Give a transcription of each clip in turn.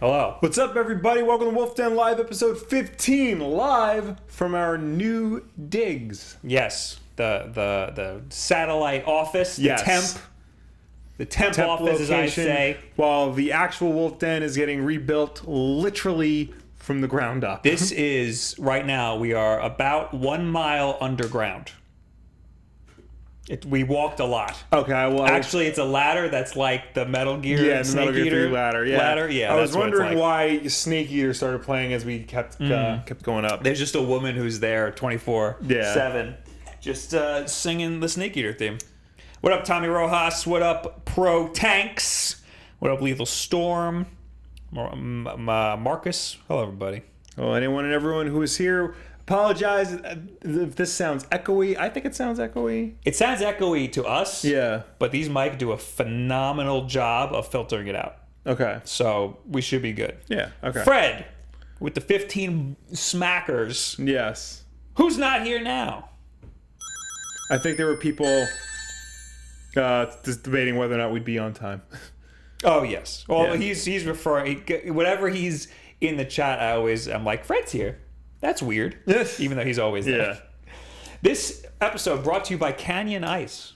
Hello. What's up, everybody? Welcome to Wulff Den Live, episode 15, live from our new digs. Yes, the satellite office, the Yes. temp office, as I say. While the actual Wulff Den is getting rebuilt literally from the ground up. This is, right now, we are about 1 mile underground. We walked a lot. Okay, well, Actually, it's a ladder that's like the Metal Gear the Metal Gear 3 ladder. Yeah, I was wondering why Snake Eater started playing as we kept going up. There's just a woman who's there 24/7, just singing the Snake Eater theme. What up, Tommy Rojas? What up, Pro Tanks? What up, Lethal Storm? Marcus? Hello, everybody. Well, anyone and everyone who is here, apologize if this sounds echoey. I think it sounds echoey. It sounds echoey to us. Yeah. But these mics do a phenomenal job of filtering it out. Okay. So we should be good. Yeah, okay. Fred, with the 15 smackers. Yes. Who's not here now? I think there were people just debating whether or not we'd be on time. Oh, yes. Well, Yeah. he's referring... Whenever he's in the chat, I'm like, Fred's here. That's weird. Even though he's always there. Yeah. This episode brought to you by Canyon Ice.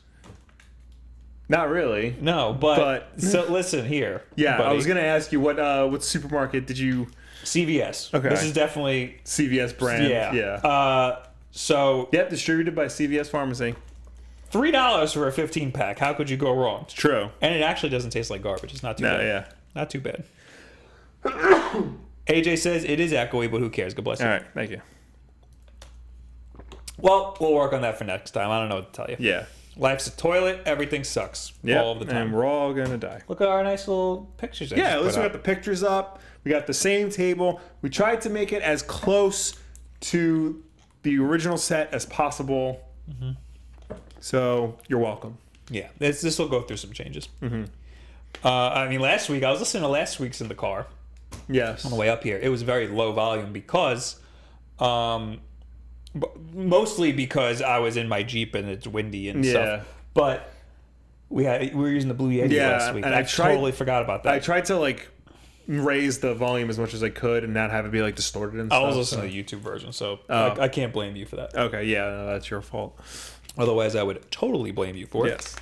Not really. No, but so listen here. Yeah, buddy. I was going to ask you what supermarket did you... CVS. Okay. This is definitely... CVS brand. Yeah. So... Yep, distributed by CVS Pharmacy. $3 for a 15-pack. How could you go wrong? It's true. And it actually doesn't taste like garbage. It's not too bad. Yeah. Not too bad. AJ says it is echoey, but who cares? God bless you. All right, thank you. Well, we'll work on that for next time. I don't know what to tell you. Yeah. Life's a toilet. Everything sucks. Yeah. All of the time. And we're all going to die. Look at our nice little pictures. I Yeah, just at least put we up. got the pictures up. We got the same table. We tried to make it as close to the original set as possible. Mm-hmm. So, you're welcome. Yeah, this will go through some changes. Mm-hmm. I mean, last week, I was listening to last week's in the car Yes. on the way up here. It was very low volume because, mostly because I was in my Jeep and it's windy and stuff. But we were using the Blue Yeti last week. And I totally forgot about that. I tried to raise the volume as much as I could and not have it be distorted and stuff. I was listening to the YouTube version, so I can't blame you for that. Okay, yeah, no, that's your fault. Otherwise, I would totally blame you for it. Yes.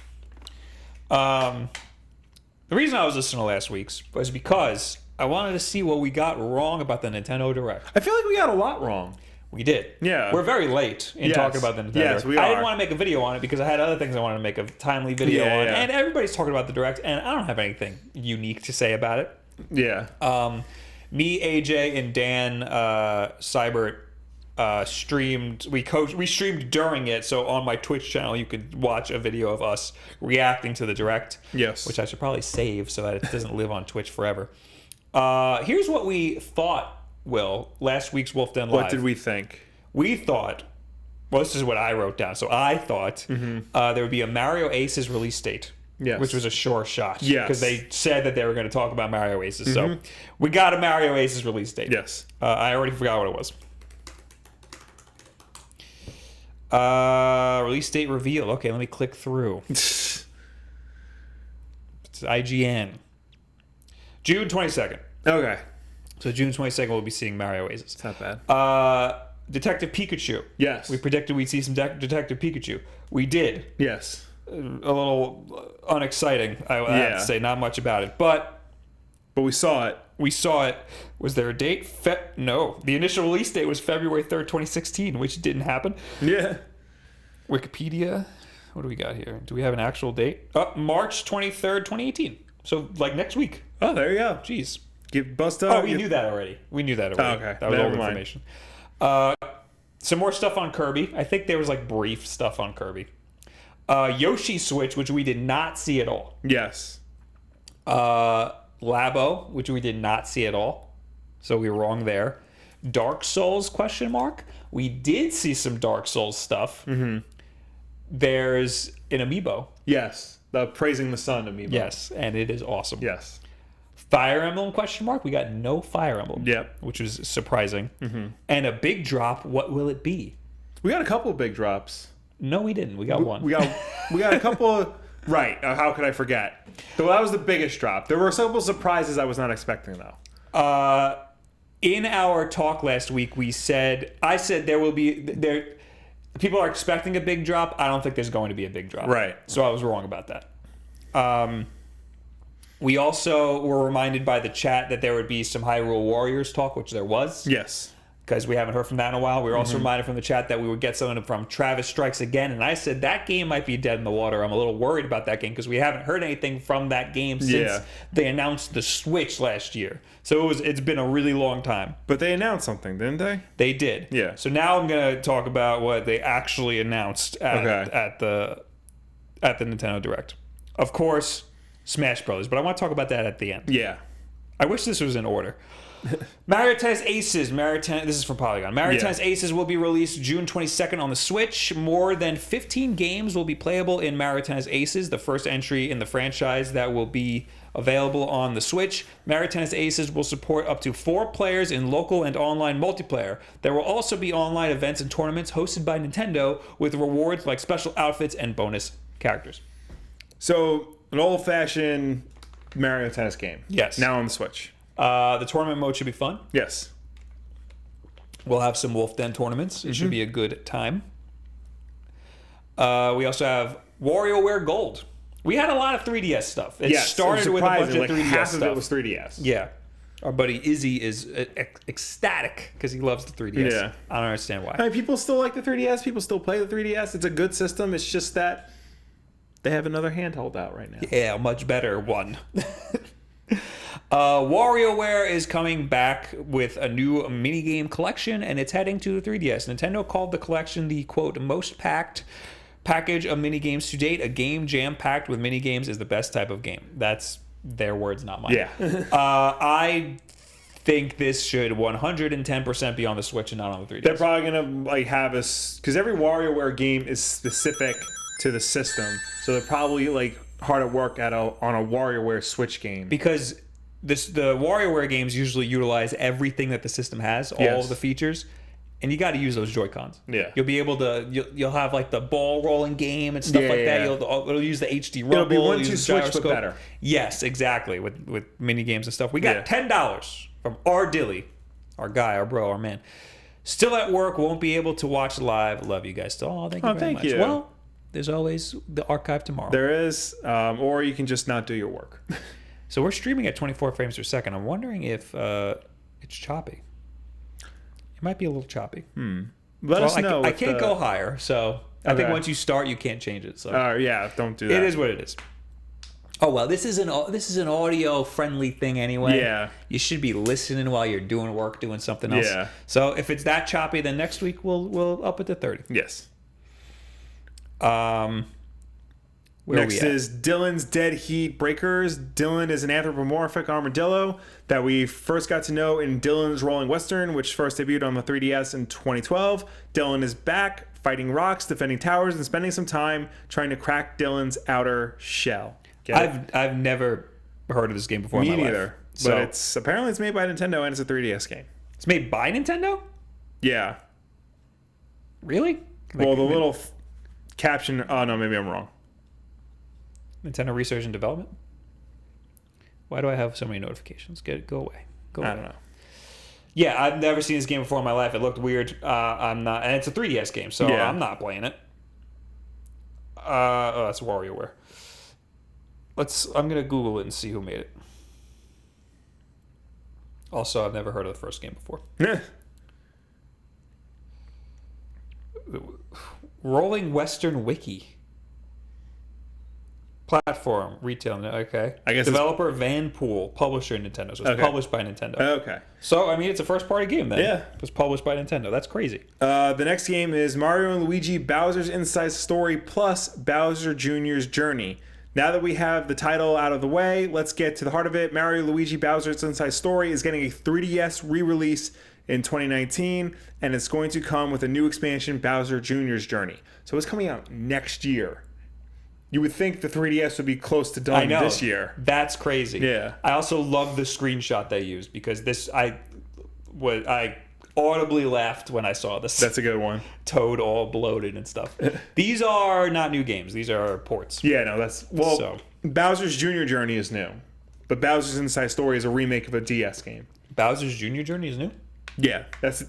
The reason I was listening to last week's was because I wanted to see what we got wrong about the Nintendo Direct. I feel like we got a lot wrong. We did. Yeah. We're very late in talking about the Nintendo Yes, Direct. we I are. didn't want to make a video on it because I had other things I wanted to make a timely video on. Yeah. And everybody's talking about the Direct, and I don't have anything unique to say about it. Yeah. Me, AJ, and Dan Seibert streamed. We streamed during it, so on my Twitch channel you could watch a video of us reacting to the Direct. Yes. Which I should probably save so that it doesn't live on Twitch forever. Here's what we thought, last week's Wulff Den Live. What did we think? We thought, well, this is what I wrote down. So I thought there would be a Mario Aces release date. Yes. Which was a sure shot. Yes. Because they said that they were going to talk about Mario Aces. So we got a Mario Aces release date. Yes. I already forgot what it was. Release date reveal. Okay, let me click through. It's IGN. June 22nd. Okay. So June 22nd, we'll be seeing Mario Aces. It's not bad. Detective Pikachu. Yes. We predicted we'd see some Detective Pikachu. We did. Yes. A little unexciting, I have to say. Not much about it. But we saw it. We saw it. Was there a date? No. The initial release date was February 3rd, 2016, which didn't happen. Yeah. Wikipedia. What do we got here? Do we have an actual date? March 23rd, 2018. So, next week. Oh, there you go. Jeez. Bust up. Oh, we knew that already. Oh, okay. That was Never old mind. information. Some more stuff on Kirby. I think there was brief stuff on Kirby. Yoshi Switch, which we did not see at all. Yes. Labo, which we did not see at all. So we were wrong there. Dark Souls, ? We did see some Dark Souls stuff. Mm-hmm. There's an amiibo. Yes. The Praising the Sun amiibo. Yes, and it is awesome. Yes. Fire Emblem ? We got no Fire Emblem. Yep. Which was surprising. Mm-hmm. And a big drop. What will it be? We got a couple of big drops. No, we didn't. We got one. We got a couple of... Right. How could I forget? So that was the biggest drop. There were a couple surprises I was not expecting, though. In our talk last week, I said there will be people are expecting a big drop. I don't think there's going to be a big drop. Right. So I was wrong about that. We also were reminded by the chat that there would be some Hyrule Warriors talk, which there was. Yes. Because we haven't heard from that in a while. We were also reminded from the chat that we would get something from Travis Strikes Again. And I said that game might be dead in the water. I'm a little worried about that game because we haven't heard anything from that game since they announced the Switch last year. So it's been a really long time. But they announced something, didn't they? They did. Yeah. So now I'm going to talk about what they actually announced at the Nintendo Direct. Of course, Smash Brothers. But I want to talk about that at the end. Yeah. I wish this was in order. Mario Tennis Aces. This is from Polygon. Mario Tennis Aces will be released June 22nd on the Switch. More than 15 games will be playable in Mario Tennis Aces, the first entry in the franchise that will be available on the Switch. Mario Tennis Aces will support up to 4 players in local and online multiplayer. There will also be online events and tournaments hosted by Nintendo with rewards like special outfits and bonus characters. So, an old-fashioned Mario Tennis game. Yes. Now on the Switch. The tournament mode should be fun. Yes. We'll have some Wulff Den tournaments. It should be a good time. We also have WarioWare Gold. We had a lot of 3DS stuff. It started with a bunch of 3DS half stuff. of it was 3DS. Yeah. Our buddy Izzy is ecstatic because he loves the 3DS. Yeah. I don't understand why. I mean, people still like the 3DS. People still play the 3DS. It's a good system. It's just that they have another handheld out right now. Yeah, a much better one. WarioWare is coming back with a new minigame collection, and it's heading to the 3DS. Nintendo called the collection the, quote, most packed package of minigames to date. A game jam-packed with minigames is the best type of game. That's their words, not mine. Yeah. I think this should 110% be on the Switch and not on the 3DS. They're probably going to have us... Because every WarioWare game is specific to the system. So they're probably hard at work on a WarioWare Switch game. Because the WarioWare games usually utilize everything that the system has, all of the features, and you got to use those Joy-Cons. Yeah. You'll be able to, you'll have the ball rolling game and stuff like that. It'll use the HD rumble. It'll be one to use Switch, gyroscope. but better. Yes, exactly, with mini games and stuff. We got $10 from R. Dilly, our guy, our bro, our man. Still at work, won't be able to watch live. Love you guys still. Oh, thank you very much. You. Well, there's always the archive tomorrow. There is, or you can just not do your work. So we're streaming at 24 frames per second. I'm wondering if it's choppy. It might be a little choppy. Let us know. I can't go higher, so I think once you start, you can't change it. So don't do that. It is what it is. Oh well, this is an audio friendly thing anyway. Yeah. You should be listening while you're doing work, doing something else. Yeah. So if it's that choppy, then next week we'll up it to 30. Yes. Next is Dylan's Dead Heat Breakers. Dylan is an anthropomorphic armadillo that we first got to know in Dylan's Rolling Western, which first debuted on the 3DS in 2012. Dylan is back, fighting rocks, defending towers, and spending some time trying to crack Dylan's outer shell. I've never heard of this game before. Me in my neither. life. But So it's apparently it's made by Nintendo and it's a 3DS game. it's made by Nintendo. Yeah. Really? Well, the little caption. Oh no, maybe I'm wrong. Nintendo Research and Development. Why do I have so many notifications? Go away. Go away. I don't know. Yeah, I've never seen this game before in my life. It looked weird. I'm not, and it's a 3DS game, so Yeah. I'm not playing it. That's WarioWare. I'm gonna Google it and see who made it. Also, I've never heard of the first game before. Rolling Western Wiki. Platform, retail, okay. I guess Developer Vanpool, publisher Nintendo. So it's published by Nintendo. Okay. So, I mean, it's a first-party game then. Yeah. It was published by Nintendo. That's crazy. The next game is Mario and Luigi Bowser's Inside Story plus Bowser Jr.'s Journey. Now that we have the title out of the way, let's get to the heart of it. Mario Luigi Bowser's Inside Story is getting a 3DS re-release in 2019, and it's going to come with a new expansion, Bowser Jr.'s Journey. So it's coming out next year. You would think the 3DS would be close to done this year. That's crazy. Yeah. I also love the screenshot they used because I audibly laughed when I saw this. That's a good one. Toad all bloated and stuff. These are not new games. These are ports. Yeah, no, Bowser's Jr. Journey is new, but Bowser's Inside Story is a remake of a DS game. Bowser's Jr. Journey is new? Yeah, that's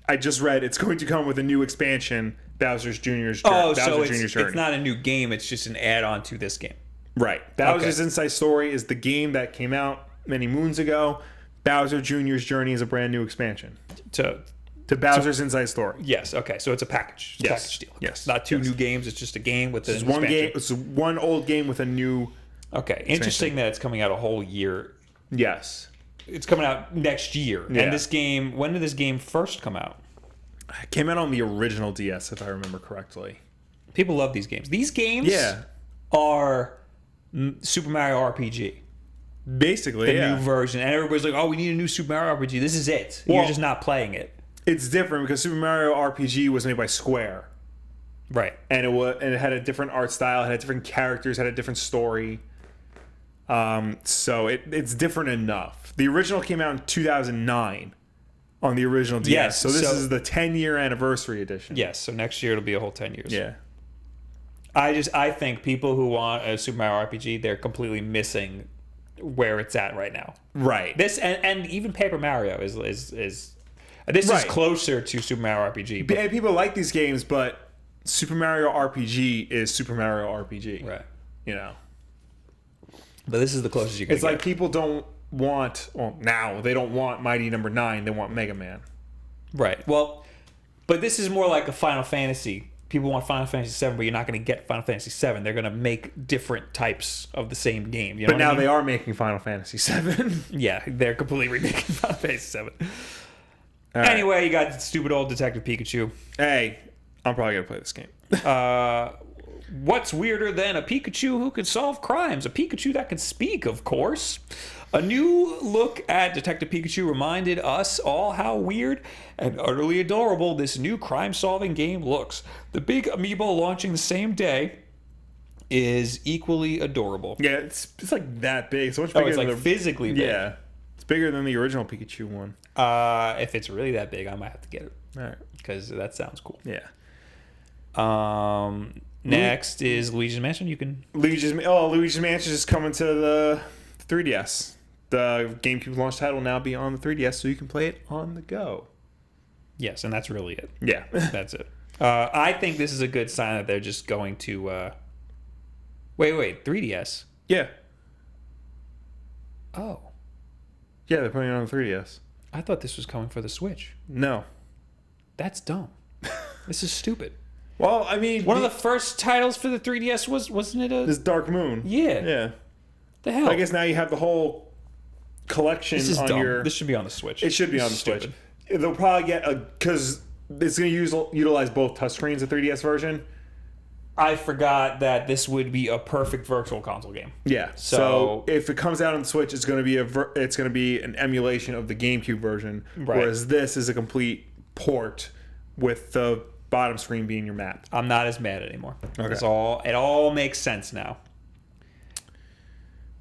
I just read it's going to come with a new expansion, Bowser's Jr.'s Journey. Oh, Bowser so Jr.'s Journey. it's not a new game. It's just an add-on to this game. Right. Bowser's Inside Story is the game that came out many moons ago. Bowser Jr.'s Journey is a brand new expansion To Bowser's Inside Story. Yes, okay. So it's a package. It's a package deal. Okay. Yes. Not two new games. It's just a game with It's an one expansion. game. It's one old game with a new. Okay. Interesting that it's coming out a whole year. Yes. It's coming out next year. Yeah. And this game, when did this game first come out? It came out on the original DS, if I remember correctly. People love these games. These games Yeah. are Super Mario RPG. Basically, The yeah. new version. And everybody's like, oh, we need a new Super Mario RPG. This is it. Well- You're just not playing it. It's different because Super Mario RPG was made by Square. Right. And it had a different art style, it had different characters, had a different story. So it's different enough. The original came out in 2009 on the original DS. Yes, So this so- is the 10-year anniversary edition. Yes. So next year it'll be a whole 10 years. Yeah. I think people who want a Super Mario RPG, they're completely missing where it's at right now. Right. This and even Paper Mario is this is Right. closer to Super Mario RPG. But, And people like these games, but Super Mario RPG is Super Mario RPG. right. You know? But this is the closest you can It's get. like people don't want, well, now they don't want Mighty Number 9, they want Mega Man. Right. Well, but this is more like a Final Fantasy. People want Final Fantasy 7, but you're not going to get Final Fantasy 7. They're going to make different types of the same game. You know But what now I mean? they are making Final Fantasy 7. Yeah, they're completely remaking Final Fantasy 7. Right. Anyway, you got stupid old Detective Pikachu. Hey, I'm probably going to play this game. What's weirder than a Pikachu who can solve crimes? A Pikachu that can speak, of course. A new look at Detective Pikachu reminded us all how weird and utterly adorable this new crime-solving game looks. The big amiibo launching the same day is equally adorable. Yeah, it's like that big. It's so much bigger Oh, it's than like the physically big. Yeah. It's bigger than the original Pikachu one. If it's really that big, I might have to get it All right. because that sounds cool. Yeah. Next is Luigi's Mansion. You can Luigi's Mansion is coming to the 3DS. The GameCube launch title will now be on the 3DS, so you can play it on the go. yes, and that's really it. Yeah. That's it. I think this is a good sign that they're just going to. Wait, 3DS. Yeah. Oh, Yeah, they're putting it on the 3DS. I thought this was coming for the Switch. No. That's dumb. This is stupid. Well, I mean, One of the first titles for the 3DS wasn't it a? this Dark Moon. Yeah. Yeah. The hell. I guess now you have the whole collection this is on dumb. your. This should be on the Switch. It should be This on the is Switch. stupid. They'll probably get because it's going to utilize both touchscreens, the 3DS version. I forgot that this would be a perfect virtual console game. Yeah. So if it comes out on the Switch, it's going to be an emulation of the GameCube version, Right. whereas this is a complete port with the bottom screen being your map. I'm not as mad anymore. Okay. It all makes sense now.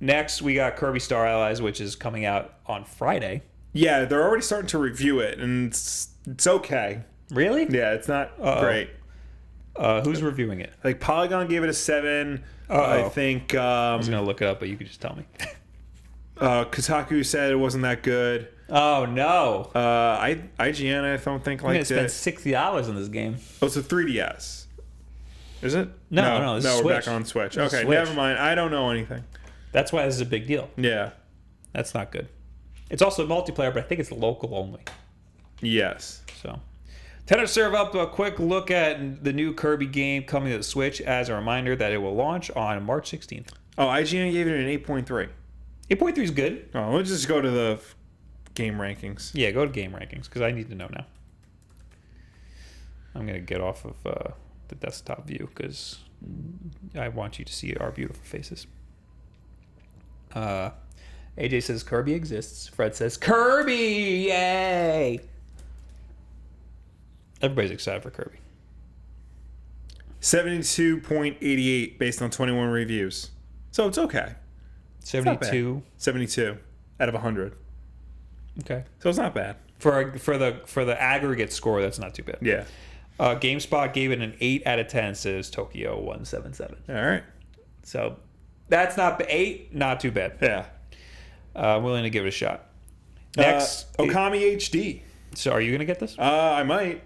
Next, we got Kirby Star Allies, which is coming out on Friday. Yeah, they're already starting to review it, and it's okay. Really? Yeah, it's not great. Who's reviewing it? Like Polygon gave it a 7. Uh-oh. I think I was gonna look it up, but you could just tell me. Kotaku said it wasn't that good. Oh no! IGN I don't think I'm gonna liked spend it. $60 on this game. Oh, it's a 3DS. Is it? No, this is we're Switch. back on Switch. This is Okay, Switch. never mind. I don't know anything. That's why this is a big deal. Yeah. That's not good. It's also multiplayer, but I think it's local only. Yes. So, to serve up a quick look at the new Kirby game coming to the Switch as a reminder that it will launch on March 16th. Oh, IGN gave it an 8.3. 8.3 is good. Oh, let's just go to the game rankings. Yeah, go to game rankings because I need to know now. I'm going to get off of the desktop view because I want you to see our beautiful faces. AJ says Kirby exists. Fred says Kirby! Yay! Everybody's excited for Kirby. 72.88 based on 21 reviews. So it's okay. 72. 72 out of 100. Okay. So it's not bad. For the aggregate score, that's not too bad. Yeah. GameSpot gave it an 8 out of 10, says Tokyo 177. All right. So that's not 8, not too bad. Yeah. I'm willing to give it a shot. Next, Okami HD. So are you gonna get this? I might.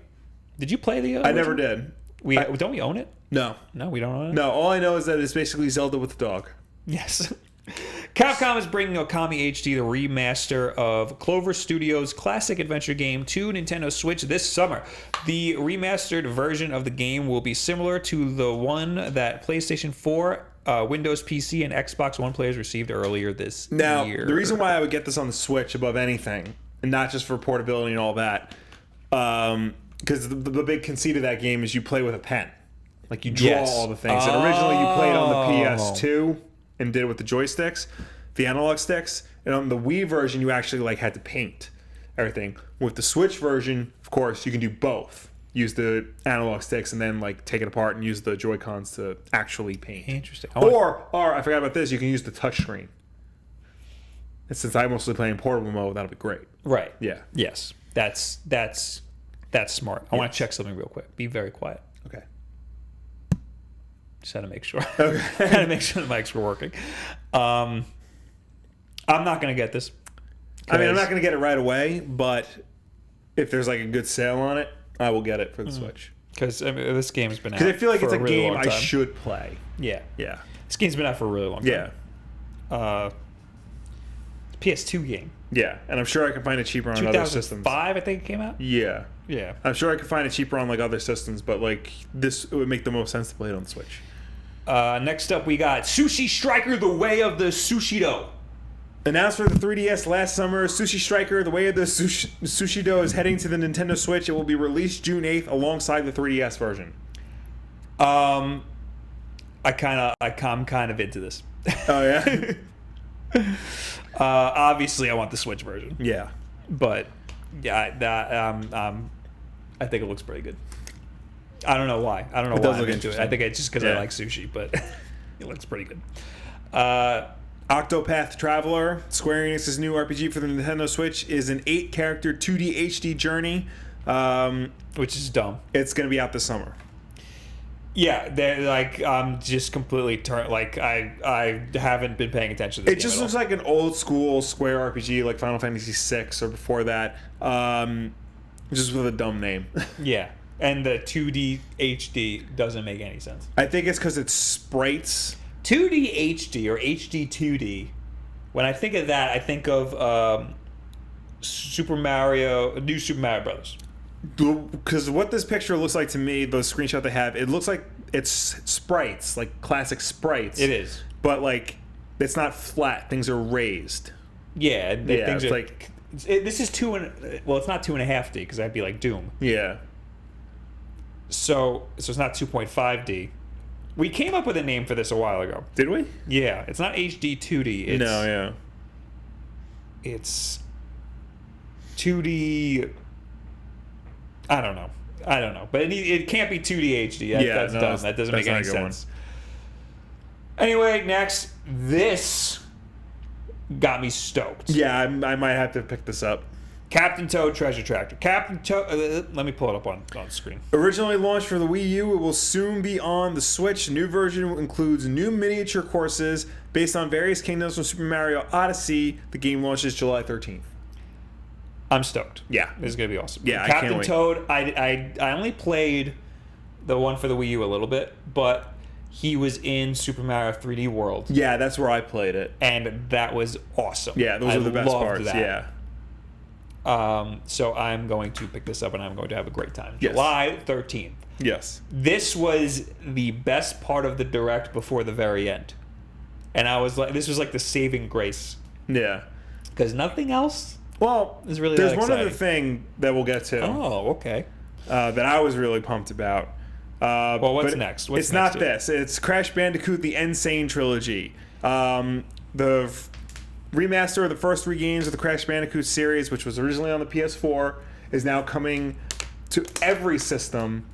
Did you play the? I never did. Don't we own it? No. No, we don't own it. No, all I know is that it's basically Zelda with a dog. Yes. Capcom is bringing Okami HD, the remaster of Clover Studios' classic adventure game, to Nintendo Switch this summer. The remastered version of the game will be similar to the one that PlayStation 4, Windows PC, and Xbox One players received earlier this year. The reason why I would get this on the Switch above anything, and not just for portability and all that, because the big conceit of that game is you play with a pen. Like, you draw all the things. And originally you played on the PS2 and did it with the joysticks, the analog sticks. And on the Wii version, you actually like had to paint everything. With the Switch version, of course, you can do both. Use the analog sticks and then like take it apart and use the Joy-Cons to actually paint. Interesting. Or I forgot about this, you can use the touchscreen. And since I mostly play in portable mode, that'll be great. Right. Yeah. Yes. That's smart. I want to check something real quick. Be very quiet. Okay. Just had to make sure. Okay. Had to make sure the mics were working. I'm not going to get this. I mean, I'm not going to get it right away, but if there's like a good sale on it, I will get it for the Switch. Because this game's been out. Because I feel like for it's a really game long I time. should play. Yeah. Yeah. This game's been out for a really long time. Yeah. PS2 game. Yeah. And I'm sure I can find it cheaper on other systems. 2005, I think it came out. Yeah. Yeah. I'm sure I could find it cheaper on like other systems, but like this, it would make the most sense to play it on the Switch. Next up, we got Sushi Striker: The Way of the Sushido. Announced for the 3DS last summer, Sushi Striker: The Way of the Sushido is heading to the Nintendo Switch. It will be released June 8th alongside the 3DS version. I'm kind of into this. Oh yeah. Obviously, I want the Switch version, Yeah. but yeah, I think it looks pretty good. I don't know why. I don't know why I'm into it. I think it's just because I like sushi, but it looks pretty good. Octopath Traveler, Square Enix's new RPG for the Nintendo Switch, is an 8-character 2D HD journey. Which is dumb. It's going to be out this summer. Yeah, they're like I'm just completely turned. Like I haven't been paying attention to this. It just looks like an old school Square RPG, like Final Fantasy VI or before that, just with a dumb name. Yeah, and the 2D HD doesn't make any sense. I think it's because it's sprites. 2D HD or HD 2D. When I think of that, I think of New Super Mario Brothers. Because what this picture looks like to me, the screenshot they have, it looks like it's sprites, like classic sprites. It is, but like it's not flat; things are raised. Yeah, things it's are like this is it's not 2.5D because that'd be like Doom. Yeah. So it's not 2.5D. We came up with a name for this a while ago. Did we? Yeah, it's not HD 2D. It's, no, yeah. It's 2D. I don't know. But it can't be 2D HD. That's dumb. That doesn't make any sense. Anyway, next. This got me stoked. Yeah, I might have to pick this up. Captain Toad Treasure Tractor. Captain Toad... let me pull it up on screen. Originally launched for the Wii U, it will soon be on the Switch. New version includes new miniature courses based on various kingdoms from Super Mario Odyssey. The game launches July 13th. I'm stoked. Yeah. This is going to be awesome. Yeah, Captain I can't wait. Toad, I only played the one for the Wii U a little bit, but he was in Super Mario 3D World. Yeah, that's where I played it. And that was awesome. Yeah, those are the best parts. That. Yeah. So I'm going to pick this up and I'm going to have a great time. Yes. July 13th. Yes. This was the best part of the Direct before the very end. And I was like, this was like the saving grace. Yeah. Because nothing else... Well, there's one other thing that we'll get to. Oh, okay. That I was really pumped about. Well, what's next? It's not this. It's Crash Bandicoot: The Insane Trilogy. The remaster of the first 3 games of the Crash Bandicoot series, which was originally on the PS4, is now coming to every system,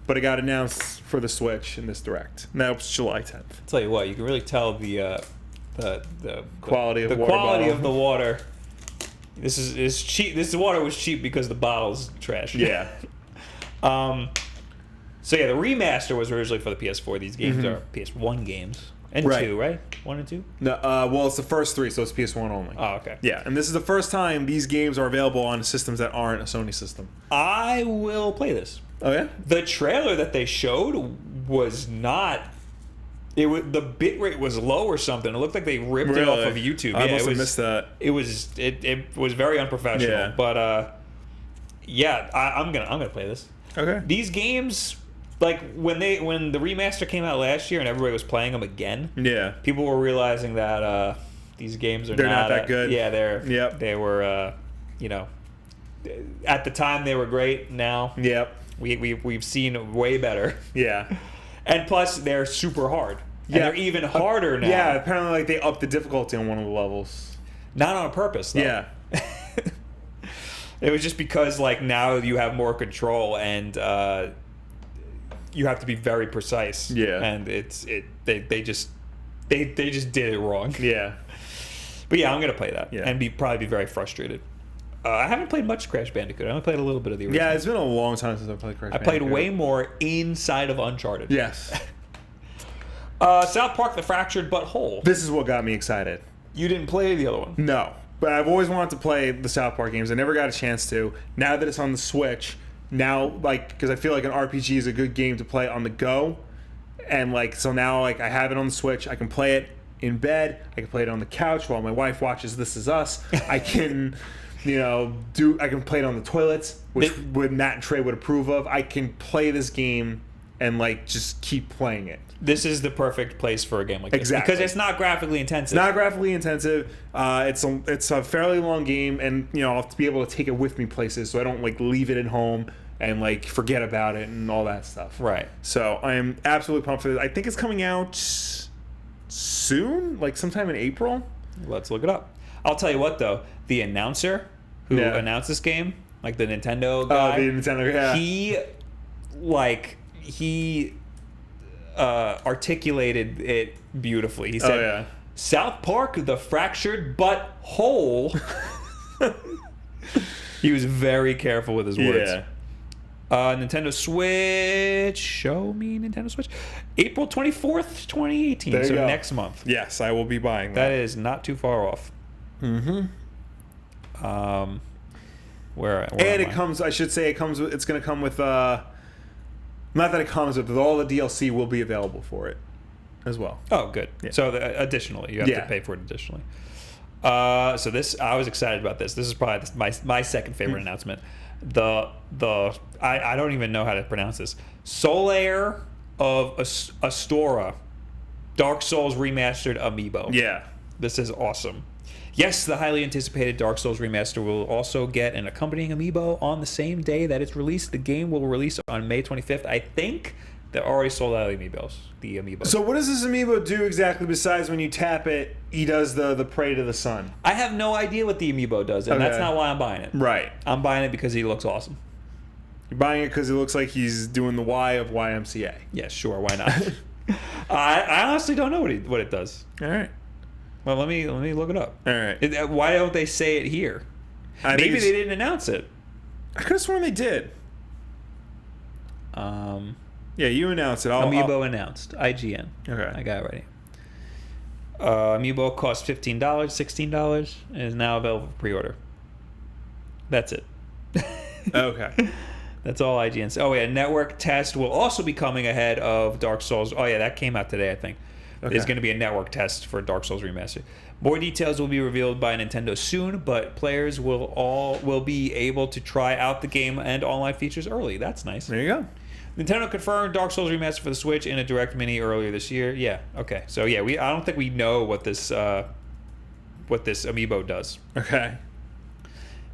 but it got announced for the Switch in this Direct. And that was July 10th. I'll tell you what, you can really tell the quality of the water. This is cheap. This water was cheap because the bottle's trash. Yeah. So yeah, the remaster was originally for the PS4. These games are PS1 games, And Right. 2, right? 1 and 2? No, well, it's the first 3, so it's PS1 only. Oh, okay. Yeah, and this is the first time these games are available on systems that aren't a Sony system. I will play this. Oh yeah. The trailer that they showed was not. It was, the bit rate was low or something. It looked like they ripped it off of YouTube. I Yeah, must it have was, missed that. It was very unprofessional. Yeah. But yeah, I'm gonna play this. Okay. These games, like when the remaster came out last year and everybody was playing them again, Yeah. people were realizing that these games are They're not that good. Yeah, Yep. they were you know, at the time they were great. Now Yep. we've seen way better. Yeah. And plus, they're super hard. And Yeah. they're even harder now. Yeah, apparently like they upped the difficulty on one of the levels. Not on purpose, though. Yeah. It was just because, like, now you have more control and you have to be very precise. Yeah. And they just did it wrong. Yeah. But yeah, I'm gonna play that. Yeah. And probably be very frustrated. I haven't played much Crash Bandicoot. I only played a little bit of the original. Yeah, it's been a long time since I played Crash I played Bandicoot. way more inside of Uncharted. Yes. South Park: The Fractured But Whole. This is what got me excited. You didn't play the other one. No, but I've always wanted to play the South Park games. I never got a chance to. Now that it's on the Switch, now like because I feel like an RPG is a good game to play on the go, and like so now like I have it on the Switch. I can play it in bed. I can play it on the couch while my wife watches This Is Us. I can, I can play it on the toilets, which Matt and Trey would approve of. I can play this game and like just keep playing it. This is the perfect place for a game like this. Exactly. Because it's not graphically intensive. It's not graphically intensive. It's a fairly long game, and I'll have to be able to take it with me places, so I don't like leave it at home and like forget about it and all that stuff. Right. So I am absolutely pumped for this. I think it's coming out soon, like sometime in April. Let's look it up. I'll tell you what, though. The announcer who announced this game, like the Nintendo guy, The Nintendo, yeah. he articulated it beautifully. He said, South Park, the fractured but whole. He was very careful with his words. Yeah. Nintendo Switch. Show me Nintendo Switch. April 24th, 2018. There you So go. next month. Yes, I will be buying That that. is not too far off. Mm-hmm. Where And am it I? comes. I should say it comes. It's going to come with. Not that it comes with, but all the DLC will be available for it, as well. Oh, good. Yeah. So additionally, you have to pay for it additionally. So this, I was excited about this. This is probably my second favorite announcement. I don't even know how to pronounce this. Solaire of Astora, Dark Souls remastered amiibo. Yeah. This is awesome. Yes, the highly anticipated Dark Souls remaster will also get an accompanying amiibo on the same day that it's released. The game will release on May 25th. I think they're already sold out of the amiibos. So what does this amiibo do exactly besides when you tap it, he does the pray to the sun? I have no idea what the amiibo does, and that's Okay. not why I'm buying it. Right. I'm buying it because he looks awesome. You're buying it because it looks like he's doing the Y of YMCA. Yeah, sure, why not? I honestly don't know what it does. All right. Well, let me look it up. All right. Why don't they say it here? I think Maybe they didn't announce it. I could have sworn they did. Yeah, you announced it. Amiibo announced. IGN. Okay. I got it ready. Amiibo costs $15, $16, and is now available for pre-order. That's it. Okay. That's all IGN said. Oh, yeah, network test will also be coming ahead of Dark Souls. Oh, yeah, that came out today, I think. Okay. There's going to be a network test for Dark Souls Remastered. More details will be revealed by Nintendo soon, but players will be able to try out the game and online features early. That's nice. There you go. Nintendo confirmed Dark Souls Remastered for the Switch in a Direct Mini earlier this year. Yeah, okay. So yeah, I don't think we know what this amiibo does. Okay.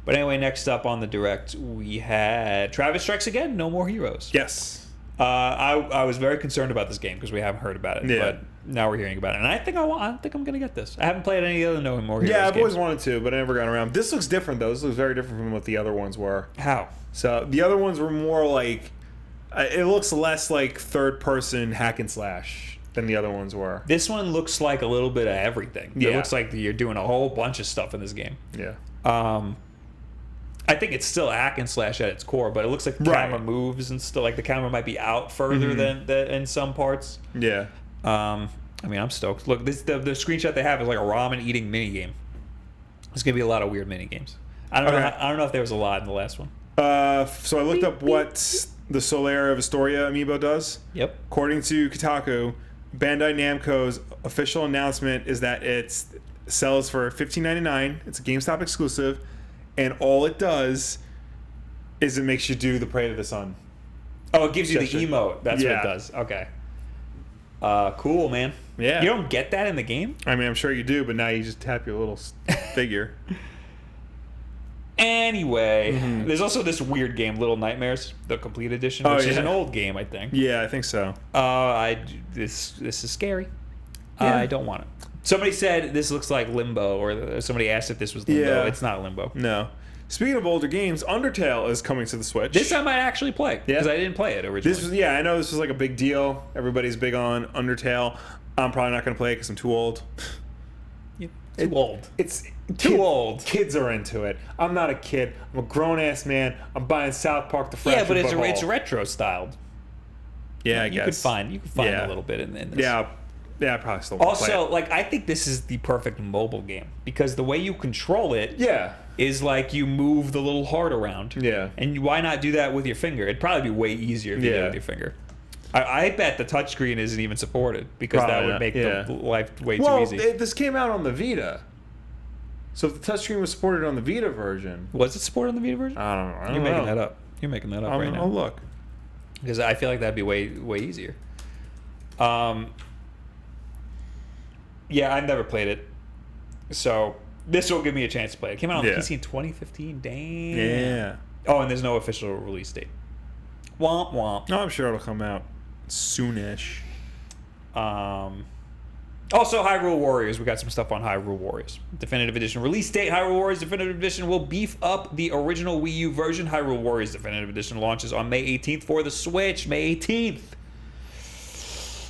But anyway, next up on the Direct, we had Travis Strikes Again, No More Heroes. Yes. I was very concerned about this game because we haven't heard about it. Yeah. But now we're hearing about it, and I think I'm gonna get this. I haven't played any other No More Heroes. Yeah, I've games. always wanted to, but I never got around. This looks different though. This looks very different from what the other ones were. How? So the other ones were more like, it looks less like third-person hack and slash than the other ones were. This one looks like a little bit of everything. It Yeah. looks like you're doing a whole bunch of stuff in this game. Yeah. I think it's still hack and slash at its core, but it looks like the camera moves and stuff. Like the camera might be out further than in some parts. Yeah. I mean, I'm stoked. Look, the screenshot they have is like a ramen eating mini game. There's gonna be a lot of weird mini games. I don't know if there was a lot in the last one. So I looked up what the Solera of Astoria amiibo does. Yep. According to Kotaku, Bandai Namco's official announcement is that it sells for $15.99. It's a GameStop exclusive, and all it does is it makes you do the Pray to the Sun. Oh, it gives you gesture. the emote. That's what it does. Okay. Cool, man. Yeah. You don't get that in the game? I mean, I'm sure you do, but now you just tap your little figure. Anyway, there's also this weird game, Little Nightmares, the complete edition, which is an old game, I think. Yeah, I think so. This is scary. Yeah. I don't want it. Somebody said this looks like Limbo, or somebody asked if this was Limbo. Yeah. It's not Limbo. No. Speaking of older games, Undertale is coming to the Switch. This I might actually play, because I didn't play it originally. I know this was like a big deal. Everybody's big on Undertale. I'm probably not going to play it because I'm too old. Too old. It's Too old. Kids are into it. I'm not a kid. I'm a grown ass man. I'm buying South Park the Fractured Yeah, but But it's Whole. retro styled. Yeah, I You guess. could find a little bit in this. Yeah, I probably still won't play Also, it. like, I think this is the perfect mobile game because the way you control it Yeah. is like you move the little heart around. Yeah. And why not do that with your finger? It'd probably be way easier if you did it with your finger. I bet the touchscreen isn't even supported because Probably that would not, make yeah. the life way too Well, easy. this came out on the Vita. So if the touchscreen was supported on the Vita version, Was it supported on the Vita version? I don't know. You're making that up. You're making that up right now. I'll look. Because I feel like that'd be way easier. Yeah, I've never played it, so this will give me a chance to play it. It came out on PC in 2015. Damn. Yeah. Oh, and there's no official release date. Womp womp. No, I'm sure it'll come out soonish. Also, Hyrule Warriors. We got some stuff on Hyrule Warriors. Definitive Edition release date. Hyrule Warriors Definitive Edition will beef up the original Wii U version. Hyrule Warriors Definitive Edition launches on May 18th for the Switch. May 18th.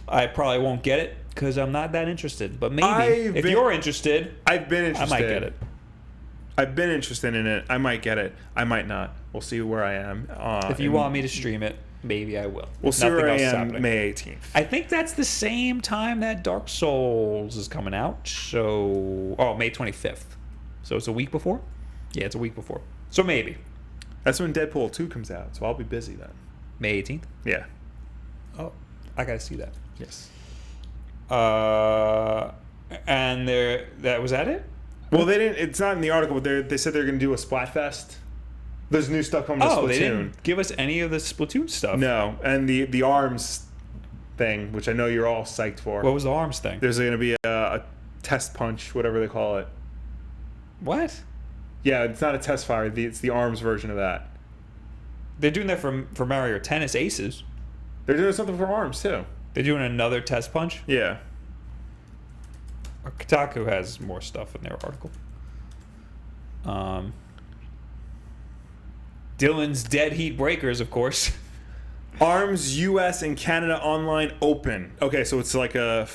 I probably won't get it because I'm not that interested. But maybe if you're interested, I've been interested. I might get it. I've been interested in it. I might get it. I might not. We'll see where I am. If you want me to stream it, maybe I will. We'll see where I am May 18th. I think that's the same time that Dark Souls is coming out. So, May 25th. So it's a week before? Yeah, it's a week before. So maybe. That's when Deadpool 2 comes out, so I'll be busy then. May 18th? Yeah. Oh, I gotta see that. Yes. And was that it? Well, they didn't. It's not in the article, but they said they're going to do a Splatfest. There's new stuff coming to Splatoon. They didn't give us any of the Splatoon stuff. No, and the arms thing, which I know you're all psyched for. What was the arms thing? There's going to be a test punch, whatever they call it. What? Yeah, it's not a test fire. It's the arms version of that. They're doing that for Mario Tennis Aces. They're doing something for arms too. They're doing another test punch. Yeah. Kotaku has more stuff in their article. Dylan's Dead Heat Breakers, of course. Arms US and Canada Online Open. Okay, so it's like a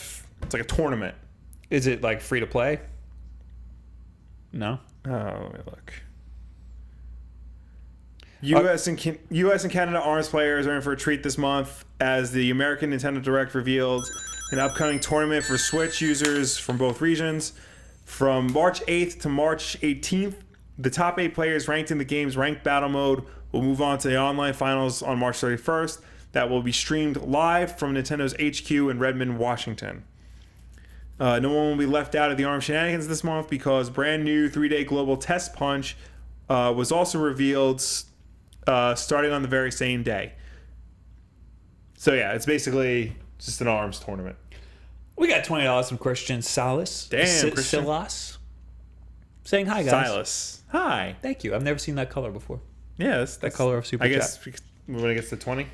tournament. Is it like free to play? No. Oh, let me look. U.S. and Canada arms players are in for a treat this month as the American Nintendo Direct revealed an upcoming tournament for Switch users from both regions. From March 8th to March 18th, the top 8 players ranked in the game's ranked battle mode will move on to the online finals on March 31st. That will be streamed live from Nintendo's HQ in Redmond, Washington. No one will be left out of the ARM shenanigans this month because brand new 3-day global test punch was also revealed starting on the very same day. So yeah, it's basically just an ARMS tournament. We got $20 from Christian Salas. Damn, Christian. Silas. Saying hi, guys. Silas. Hi. Thank you. I've never seen that color before. Yeah, that's color of Super I guess when it gets to 20,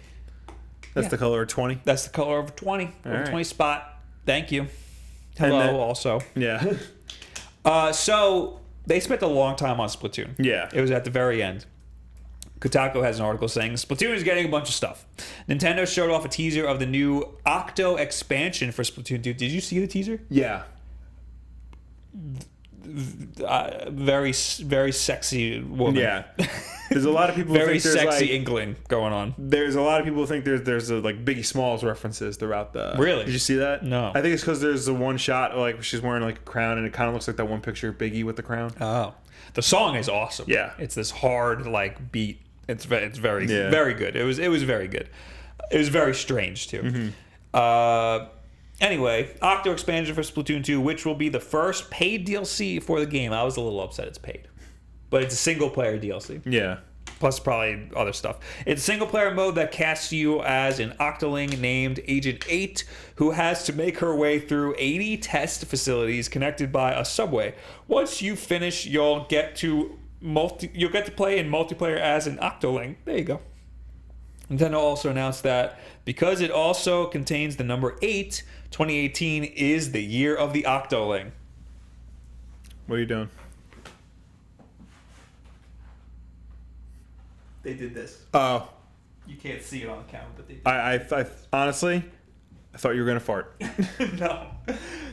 that's the color of 20. That's the color of 20. All Of right. 20 spot. Thank you. Hello, then- also. Yeah. So they spent a long time on Splatoon. Yeah. It was at the very end. Kotaku has an article saying Splatoon is getting a bunch of stuff. Nintendo showed off a teaser of the new Octo expansion for Splatoon 2. Did you see the teaser? Yeah. very sexy woman. Yeah. There's a lot of people who Very think there's sexy like, inkling going on. there's a lot of people who think there's like Biggie Smalls references throughout the. Really? Did you see that? No. I think it's because there's the one shot like she's wearing like a crown and it kind of looks like that one picture of Biggie with the crown. Oh, the song is awesome. Yeah. It's this hard like beat. It's very Yeah. very good. It was very good. It was very strange too. Anyway, Octo expansion for Splatoon 2, which will be the first paid DLC for the game. I was a little upset it's paid, but it's a single player DLC. Yeah. Plus probably other stuff. It's a single player mode that casts you as an Octoling named Agent 8 who has to make her way through 80 test facilities connected by a subway. Once you finish, you'll get to play in multiplayer as an Octoling. There you go. Nintendo also announced that because it also contains the number 8, 2018 is the year of the Octoling. What are you doing? They did this. Oh. You can't see it on the camera, but they did. I honestly, I thought you were gonna fart. No,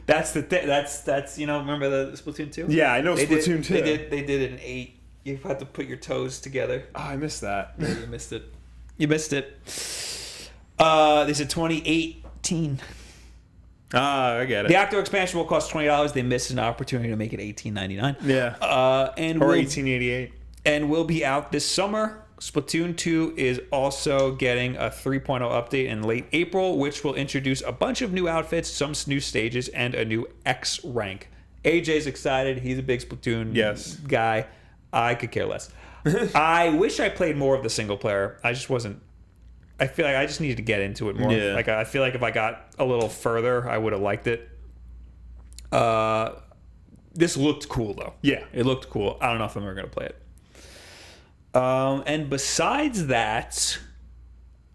that's the thing. That's remember the Splatoon 2? Yeah, I know Splatoon 2. They did an 8. You had to put your toes together. Oh, I missed that. Yeah, you missed it. You missed it. They said 2018. Ah, I get it. The Octo expansion will cost $20. They missed an opportunity to make it $18.99. Yeah. And Or will 1888. and will be out this summer. Splatoon 2 is also getting a 3.0 update in late April, which will introduce a bunch of new outfits, some new stages, and a new X rank. AJ's excited. He's a big Splatoon guy. I could care less. I wish I played more of the single player. I just wasn't. I feel like I just needed to get into it more. Yeah. Like I feel like if I got a little further, I would have liked it. This looked cool though. Yeah. It looked cool. I don't know if I'm ever gonna play it. And besides that,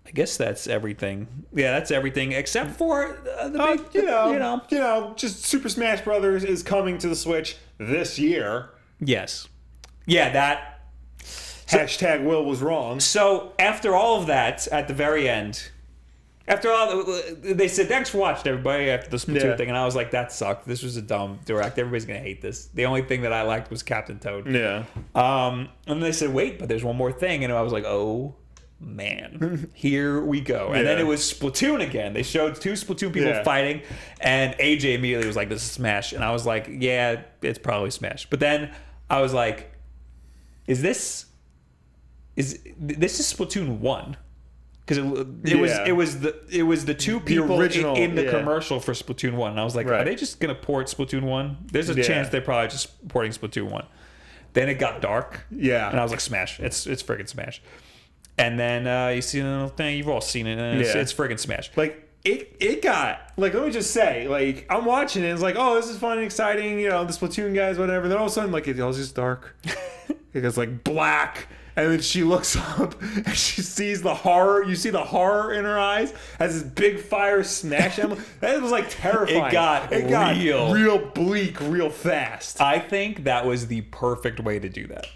I guess that's everything. Yeah, that's everything except for the big, just Super Smash Brothers is coming to the Switch this year. Yes. Yeah, that. Hashtag Will was wrong. So after all of that, at the very end, after all, they said thanks for watching, everybody. After the Splatoon thing, and I was like, that sucked. This was a dumb direct. Everybody's gonna hate this. The only thing that I liked was Captain Toad. Yeah. And then they said, wait, but there's one more thing, and I was like, oh man, here we go. And then it was Splatoon again. They showed 2 Splatoon people fighting, and AJ immediately was like, this is Smash, and I was like, yeah, it's probably Smash. But then I was like, this is Splatoon 1, because it was the 2 people original, in the commercial for Splatoon 1, and I was like, are they just gonna port Splatoon 1? There's a chance they're probably just porting Splatoon 1. Then it got dark, and I was like, Smash, it's friggin' Smash. And then you see the little thing, you've all seen it, and it's friggin' Smash. Like it got like, let me just say, like, I'm watching it, it's like, oh, this is fun and exciting, the Splatoon guys, whatever. Then all of a sudden, like, it goes just dark. It goes like black. And then she looks up and she sees the horror. You see the horror in her eyes as this big fire smash emblem. That was like terrifying. It got real bleak, real fast. I think that was the perfect way to do that.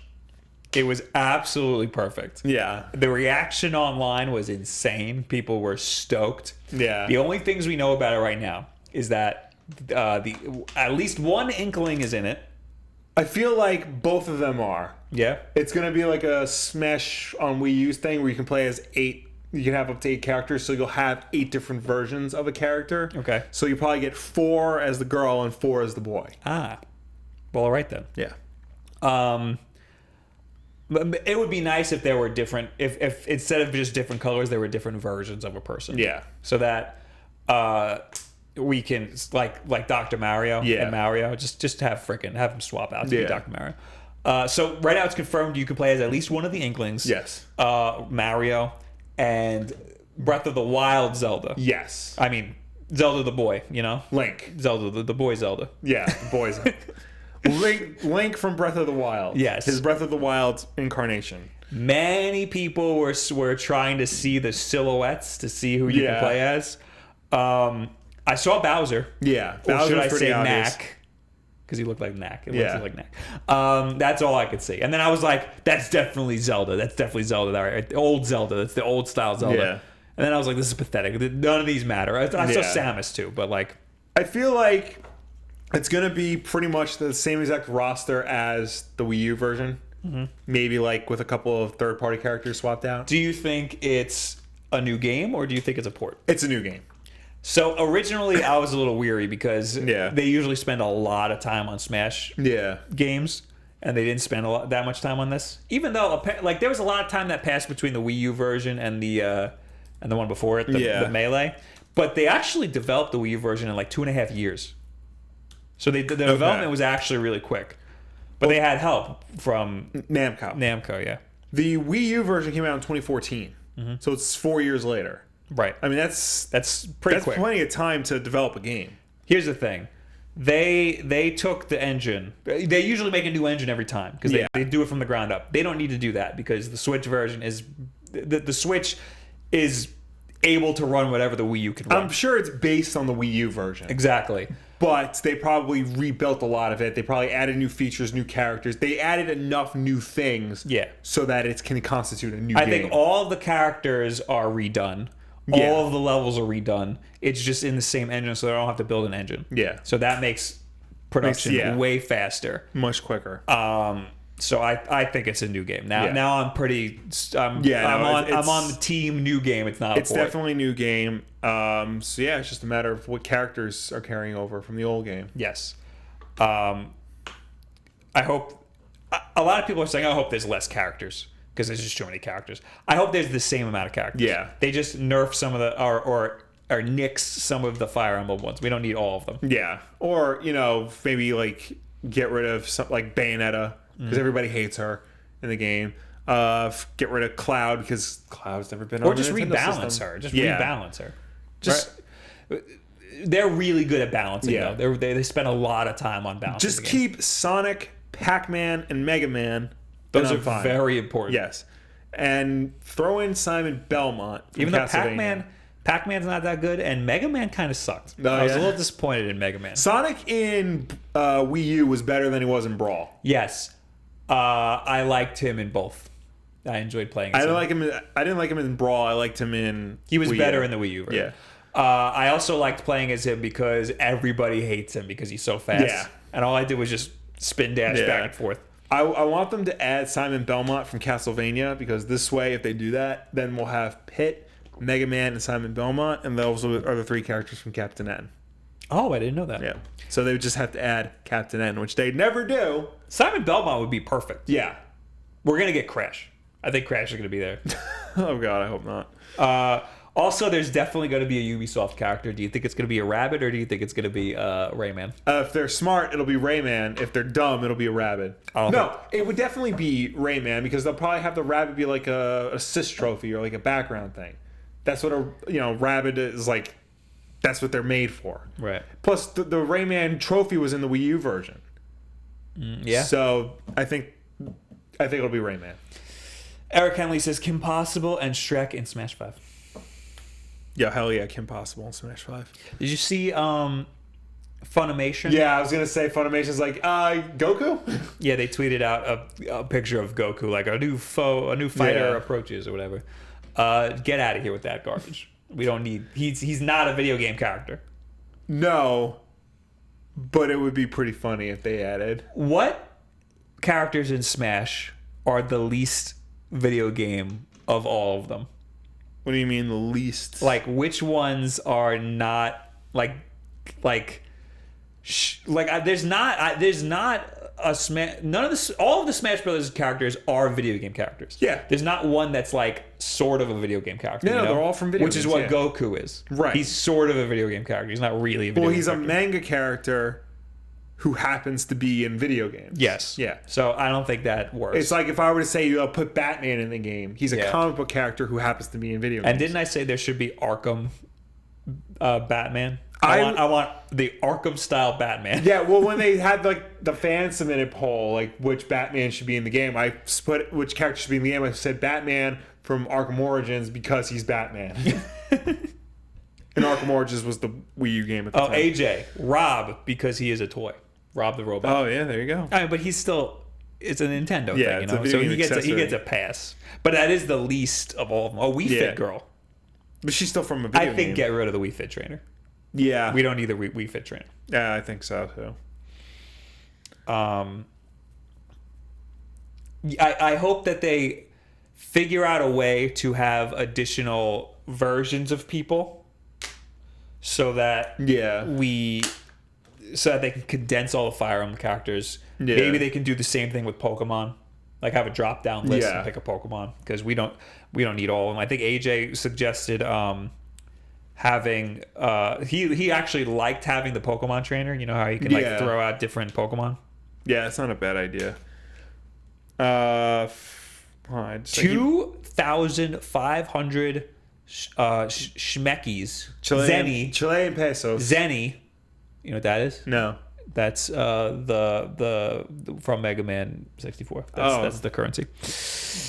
It was absolutely perfect. Yeah. The reaction online was insane. People were stoked. Yeah. The only things we know about it right now is that at least one Inkling is in it. I feel like both of them are. Yeah. It's going to be like a Smash on Wii U thing where you can play as 8. You can have up to 8 characters, so you'll have 8 different versions of a character. Okay. So you probably get 4 as the girl and 4 as the boy. Ah. Well, all right then. Yeah. But it would be nice if there were different, if instead of just different colors, there were different versions of a person. Yeah. So that we can, like Dr. Mario and Mario, just have them swap out to be Dr. Mario. So right now it's confirmed you can play as at least one of the Inklings. Yes. Mario and Breath of the Wild Zelda. Yes. I mean, Zelda the boy, Link. Zelda, the boy Zelda. Yeah, the boy Zelda. Link from Breath of the Wild. Yes. His Breath of the Wild incarnation. Many people were trying to see the silhouettes to see who you can play as. I saw Bowser. Yeah. Or should I say obvious. Knack? Because he looked like Knack. It looks like Knack. That's all I could see. And then I was like, that's definitely Zelda. That's definitely Zelda. Right? Old Zelda. That's the old style Zelda. Yeah. And then I was like, this is pathetic. None of these matter. I saw Samus too, but like... I feel like It's going to be pretty much the same exact roster as the Wii U version. Maybe like with a couple of third-party characters swapped out. Do you think it's a new game or do you think it's a port? It's a new game. So originally I was a little weary because Yeah. they usually spend a lot of time on Smash games, and they didn't spend that much time on this. Even though like there was a lot of time that passed between the Wii U version and the one before it, the Melee. But they actually developed the Wii U version in like 2.5 years. So the development was actually really quick. But they had help from Namco. Yeah. The Wii U version came out in 2014. So it's 4 years later. Right. I mean, that's pretty quick. plenty of time to develop a game. Here's the thing. They took the engine. They usually make a new engine every time because they do it from the ground up. They don't need to do that because the Switch version is... The Switch is able to run whatever the Wii U can run. I'm sure it's based on the Wii U version. Exactly. But they probably rebuilt a lot of it. They probably added new features, new characters. They added enough new things so that it can constitute a new game. I think all the characters are redone. All of the levels are redone. It's just in the same engine, so they don't have to build an engine. Yeah. So that makes production way faster. Much quicker. So I think it's a new game. Now I'm pretty... I'm on the team new game. It's not a port. It's definitely a new game. So yeah, it's just a matter of what characters are carrying over from the old game. Yes. I hope... A lot of people are saying, I hope there's less characters because there's just too many characters. I hope there's the same amount of characters. Yeah. They just nerf some of the... or nix some of the Fire Emblem ones. We don't need all of them. Yeah. Or, maybe like get rid of some, like Bayonetta because everybody hates her in the game. Get rid of Cloud because Cloud's never been on the Nintendo rebalance system. her. Just rebalance her. They're really good at balancing though. They spend a lot of time on balancing. Just keep Sonic, Pac-Man, and Mega Man. Those are very important. Yes. And throw in Simon Belmont from Even though Castlevania. Pac-Man's not that good, and Mega Man kind of sucked. I was a little disappointed in Mega Man. Sonic in Wii U was better than he was in Brawl. Yes. I liked him in both. I enjoyed playing as him. I didn't like him in Brawl. I liked him in He was Wii better U. in the Wii U version. Yeah. I also liked playing as him because everybody hates him because he's so fast. Yeah. And all I did was just spin dash back and forth. I want them to add Simon Belmont from Castlevania because this way, if they do that, then we'll have Pit, Mega Man, and Simon Belmont, and those are the 3 characters from Captain N. Oh, I didn't know that. Yeah. So they would just have to add Captain N, which they never do. Simon Belmont would be perfect. Yeah. We're going to get Crash. I think Crash is going to be there. Oh, God, I hope not. Also, there's definitely going to be a Ubisoft character. Do you think it's going to be a rabbit or do you think it's going to be Rayman? If they're smart, it'll be Rayman. If they're dumb, it'll be a rabbit. It would definitely be Rayman because they'll probably have the rabbit be like a assist trophy or like a background thing. That's what a rabbit is like. That's what they're made for. Right. Plus, the Rayman trophy was in the Wii U version. Yeah. So I think it'll be Rayman. Eric Henley says Kim Possible and Shrek in Smash 5. Yeah, hell yeah, Kim Possible in Smash 5. Did you see Funimation? Yeah, I was gonna say Funimation's like Goku. Yeah, they tweeted out a picture of Goku, like a new fighter approaches or whatever. Get out of here with that garbage. We don't need. He's not a video game character. No, but it would be pretty funny if they added. What characters in Smash are the least video game of all of them? What do you mean the least? Like which ones are not there's not a Smash. All of the Smash Brothers characters are video game characters. Yeah. There's not one that's like sort of a video game character. No, they're all from video games. Which is what Goku is. Right. He's sort of a video game character. He's not really a video game he's character. a manga character who happens to be in video games. Yes. Yeah. So I don't think that works. It's like if I were to say put Batman in the game. He's a comic book character who happens to be in video games. And didn't I say there should be Arkham Batman? I want the Arkham style Batman. Yeah, well, when they had like the fan submitted poll, like which Batman should be in the game, I split which character should be in the game. I said Batman from Arkham Origins because he's Batman. And Arkham Origins was the Wii U game at the time. AJ, Rob, because he is a toy. Rob the robot. Oh yeah, there you go. I mean, but he's still. It's a Nintendo thing, it's a video so game he gets a pass. But that is the least of all of them. Oh, Wii Fit girl. But she's still from a video game. I think get rid of the Wii Fit trainer. Yeah. We don't need the Wii Fit trainer. Yeah, I think so too. I hope that they figure out a way to have additional versions of people so that Yeah. so that they can condense all the Fire Emblem characters. Yeah. Maybe they can do the same thing with Pokemon. Like have a drop down list Yeah. and pick a Pokemon, because we don't need all of them. I think AJ suggested having he actually liked having the Pokemon trainer. You know how you can like throw out different Pokemon. Yeah, it's not a bad idea. Hold on, 2,500 schmeckies. Chilean pesos. Zenny. You know what that is? No. That's the from Mega Man 64. That's the currency.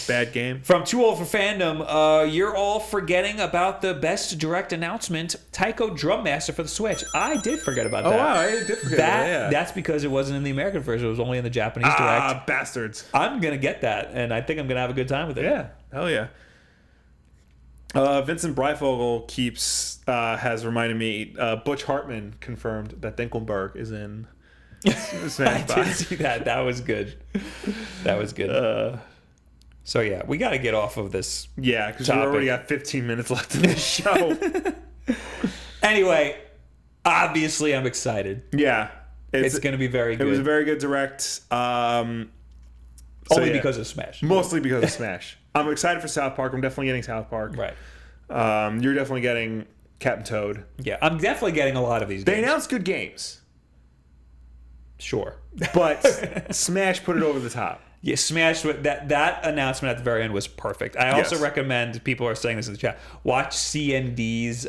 Bad game. From Too Old for Fandom, you're all forgetting about the best direct announcement, Taiko Drum Master for the Switch. I did forget about that. Oh wow, I did forget that. Yeah. That's because it wasn't in the American version. It was only in the Japanese direct. Ah, bastards. I'm gonna get that, and I think I'm gonna have a good time with it. Yeah, hell yeah. Vincent Breifogel has reminded me. Butch Hartman confirmed that Dinkelberg is in Smash I Bros. did see that. That was good. That was good. So yeah, we got to get off of this. Yeah, because we already got 15 minutes left in the show. Anyway, obviously I'm excited. Yeah, It's going to be very good. It was a very good direct. Only because of Smash. Mostly because of Smash. I'm excited for South Park. I'm definitely getting South Park. Right. You're definitely getting Captain Toad. Yeah, I'm definitely getting a lot of these games. They announced good games. Sure. But Smash put it over the top. Yeah, Smash, that announcement at the very end was perfect. I also recommend, people are saying this in the chat, watch CND's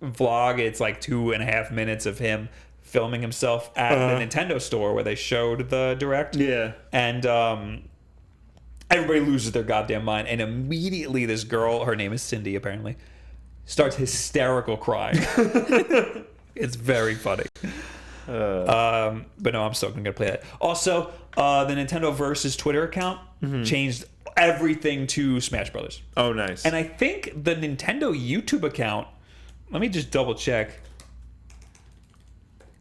vlog. It's like 2.5 minutes of him filming himself at the Nintendo store where they showed the direct. Yeah. And everybody loses their goddamn mind. And immediately this girl, her name is Cindy apparently, starts hysterical crying. It's very funny. But no, I'm stoked. I'm gonna play that. Also, the Nintendo Versus Twitter account changed everything to Smash Brothers. Oh, nice. And I think the Nintendo YouTube account, let me just double check.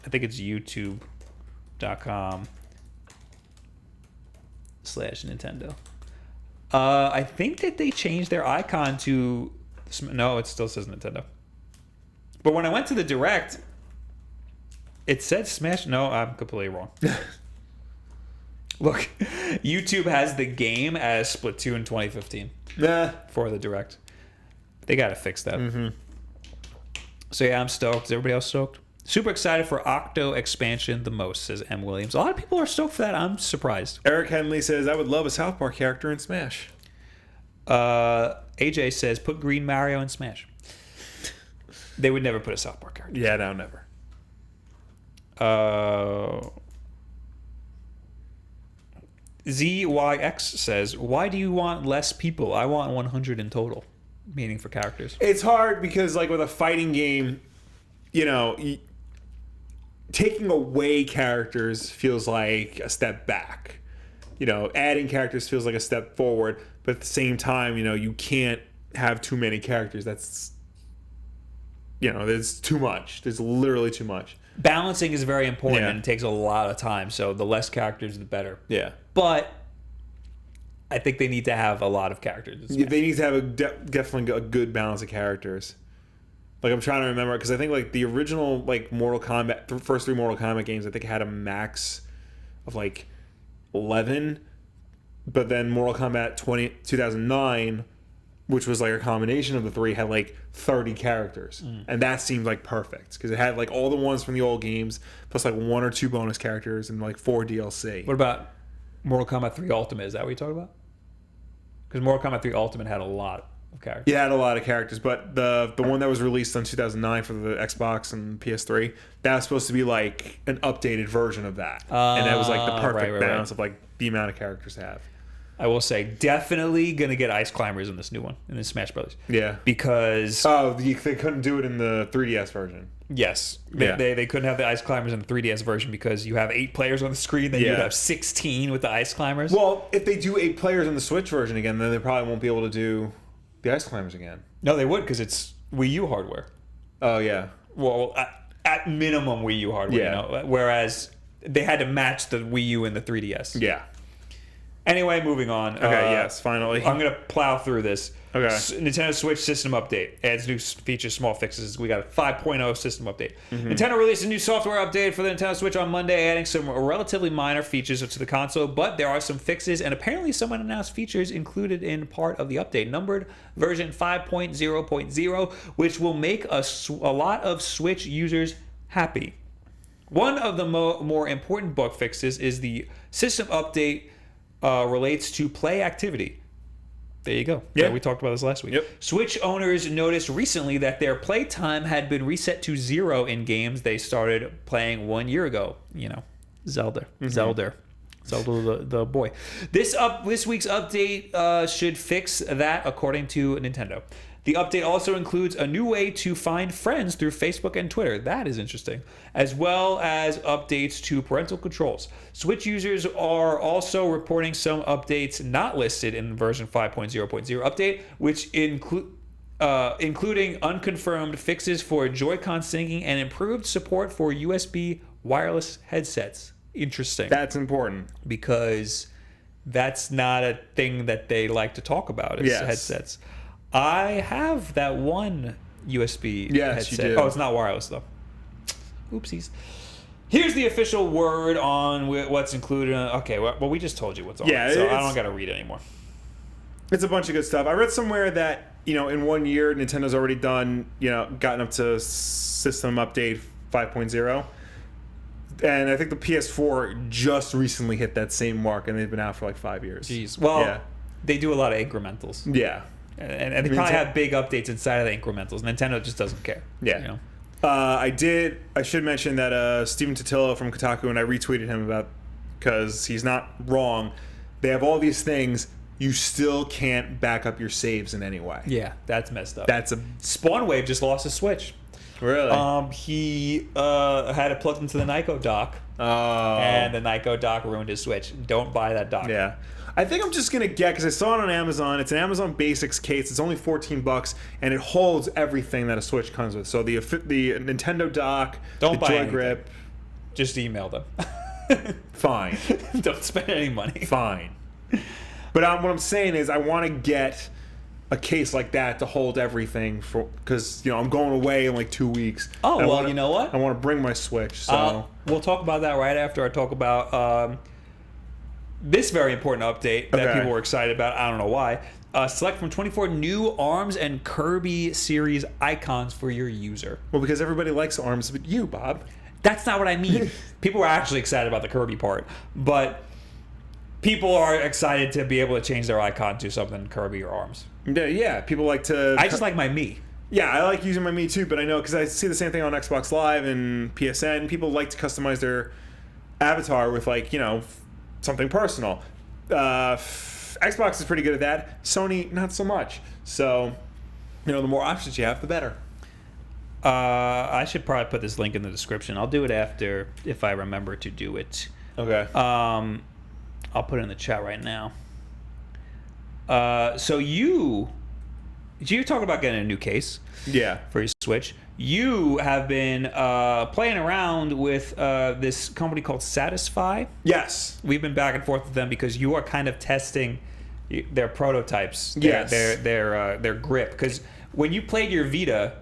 I think it's youtube.com/Nintendo. I think that they changed their icon to, no, it still says Nintendo. But when I went to the Direct, it said Smash. No, I'm completely wrong. Look, YouTube has the game as Splatoon 2015 for the Direct. They got to fix that. So yeah, I'm stoked. Is everybody else stoked? Super excited for Octo expansion the most, says M. Williams. A lot of people are stoked for that. I'm surprised. Eric Henley says, I would love a South Park character in Smash. AJ says, put Green Mario in Smash. They would never put a South Park character. Yeah, no, never. ZYX says, why do you want less people? I want 100 in total, meaning for characters. It's hard because, like, with a fighting game, you know, taking away characters feels like a step back. You know, adding characters feels like a step forward. But at the same time, you know, you can't have too many characters. That's, you know, there's too much. There's literally too much. Balancing is very important, Yeah. and it takes a lot of time. So the less characters, the better. Yeah. But I think they need to have a lot of characters. Yeah, they need to have definitely a good balance of characters. Like, I'm trying to remember, because I think, like, the original, like, Mortal Kombat, the first 3 Mortal Kombat games, I think had a max of, like, 11. But then Mortal Kombat 2009, which was, like, a combination of the 3, had, like, 30 characters. And that seemed, like, perfect. Because it had, like, all the ones from the old games, plus, like, 1 or 2 bonus characters and, like, 4 DLC. What about Mortal Kombat 3 Ultimate? Is that what you're talking about? Because Mortal Kombat 3 Ultimate had a lot of characters. Yeah, it had a lot of characters, but the one that was released in 2009 for the Xbox and PS3, that was supposed to be like an updated version of that, and that was like the perfect balance of like the amount of characters to have. I will say, definitely gonna get Ice Climbers in this new one, in this Smash Brothers. Yeah, because they couldn't do it in the 3DS version. Yes, they couldn't have the Ice Climbers in the 3DS version because you have 8 players on the screen, then you would have 16 with the Ice Climbers. Well, if they do 8 players on the Switch version again, then they probably won't be able to do the Ice Climbers again. No, they would, because it's Wii U hardware. Oh yeah, Well, at minimum Wii U hardware, Yeah. you know, whereas they had to match the Wii U and the 3DS. Yeah. Anyway, moving on. Okay, yes, finally. I'm going to plow through this. Okay. Nintendo Switch system update. Adds new features, small fixes. We got a 5.0 system update. Nintendo released a new software update for the Nintendo Switch on Monday, adding some relatively minor features to the console, but there are some fixes and apparently some unannounced features included in part of the update, numbered version 5.0.0, which will make a lot of Switch users happy. One of the more important bug fixes is the system update relates to play activity. There you go. Yeah. We talked about this last week. Yep. Switch owners noticed recently that their play time had been reset to 0 in games they started playing 1 year ago. You know, Zelda the boy. This week's update should fix that, according to Nintendo. The update also includes a new way to find friends through Facebook and Twitter. That is interesting. As well as updates to parental controls. Switch users are also reporting some updates not listed in version 5.0.0 update, which including unconfirmed fixes for Joy-Con syncing and improved support for USB wireless headsets. Interesting. That's important. Because that's not a thing that they like to talk about, is headsets. I have that one USB headset. You do. Oh, it's not wireless, though. Oopsies. Here's the official word on what's included. Okay, well, we just told you what's on it, so I don't got to read it anymore. It's a bunch of good stuff. I read somewhere that, you know, in 1 year, Nintendo's already done, you know, gotten up to system update 5.0. And I think the PS4 just recently hit that same mark, and they've been out for like 5 years. Jeez. Well, they do a lot of incrementals. Yeah. And they probably have big updates inside of the incrementals. Nintendo just doesn't care. Yeah. You know? I should mention that Steven Totillo from Kotaku, and I retweeted him about, because he's not wrong, they have all these things, you still can't back up your saves in any way. Yeah, that's messed up. That's a... Spawnwave just lost his Switch. Really? He had it plugged into the Nyko dock. Oh. And the Nyko dock ruined his Switch. Don't buy that dock. Yeah. I think I'm just going to get, because I saw it on Amazon. It's an Amazon Basics case. It's only $14, and it holds everything that a Switch comes with. So the Nintendo dock, Don't the buy Joy anything. Grip. Just email them. Fine. Don't spend any money. Fine. But what I'm saying is I want to get a case like that to hold everything, for because, you know, I'm going away in like 2 weeks. Oh, well, you know what? I want to bring my Switch. So we'll talk about that right after I talk about this very important update that people were excited about. I don't know why. Select from 24 new ARMS and Kirby series icons for your user. Well, because everybody likes ARMS, but you, Bob. That's not what I mean. People were actually excited about the Kirby part, but people are excited to be able to change their icon to something Kirby or ARMS. Yeah. People like to... I just like my Mii. Yeah, I like using my Mii too, but I know, because I see the same thing on Xbox Live and PSN. People like to customize their avatar with, like, you know, something personal. Xbox is pretty good at that. Sony, not so much. So, you know, the more options you have, the better. I should probably put this link in the description. I'll do it after, if I remember to do it. Okay. I'll put it in the chat right now. So you're talking about getting a new case. Yeah. For your Switch. You have been playing around with this company called Satisfy. Yes. We've been back and forth with them because you are kind of testing their prototypes. Their grip. Because when you played your Vita,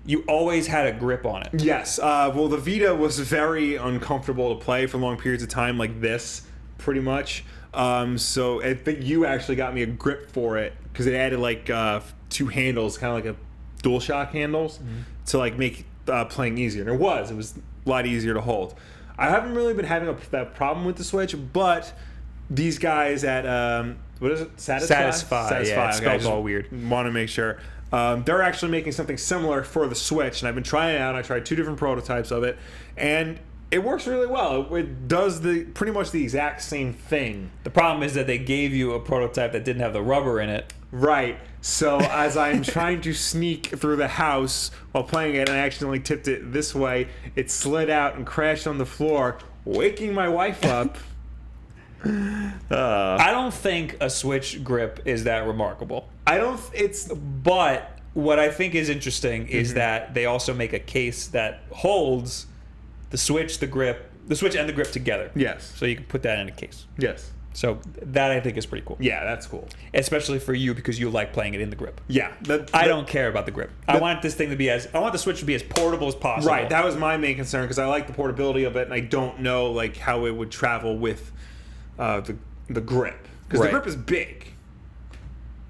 you always had a grip on it. Yes. Well, the Vita was very uncomfortable to play for long periods of time, like this, pretty much. So I think you actually got me a grip for it, because it added like 2 handles, kind of like a DualShock handles, to like make playing easier. And it was a lot easier to hold. I haven't really been having that problem with the Switch, but these guys at what is it? Satisfy. Yeah, it spells all weird. Want to make sure. They're actually making something similar for the Switch, and I've been trying it out. I tried 2 different prototypes of it, and it works really well. It does pretty much the exact same thing. The problem is that they gave you a prototype that didn't have the rubber in it. Right. So as I'm trying to sneak through the house while playing it, and I accidentally tipped it this way, it slid out and crashed on the floor, waking my wife up. I don't think a Switch grip is that remarkable. But what I think is interesting is that they also make a case that holds the Switch, the Switch and the grip together. Yes. So you can put that in a case. Yes. So that I think is pretty cool. Yeah, that's cool. Especially for you because you like playing it in the grip. Yeah. I don't care about the grip. I want this thing to be I want the Switch to be as portable as possible. Right. That was my main concern because I like the portability of it, and I don't know like how it would travel with the grip because the grip is big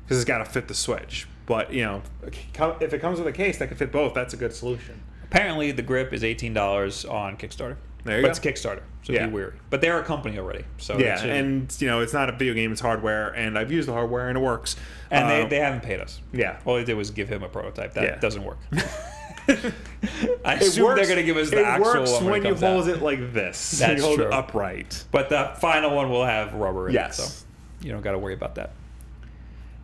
because it's got to fit the Switch. But you know, if it comes with a case that can fit both, that's a good solution. Apparently, the grip is $18 on Kickstarter. There you but go. It's Kickstarter, so be weary. But they're a company already, so yeah. And you know, it's not a video game; it's hardware, and I've used the hardware, and it works. And they haven't paid us. Yeah. All they did was give him a prototype. That doesn't work. I It assume works, they're going to give us the actual one. It works one when you hold it like this. That's you hold true. it upright. But the final one will have rubber in Yes. it, so you don't got to worry about that.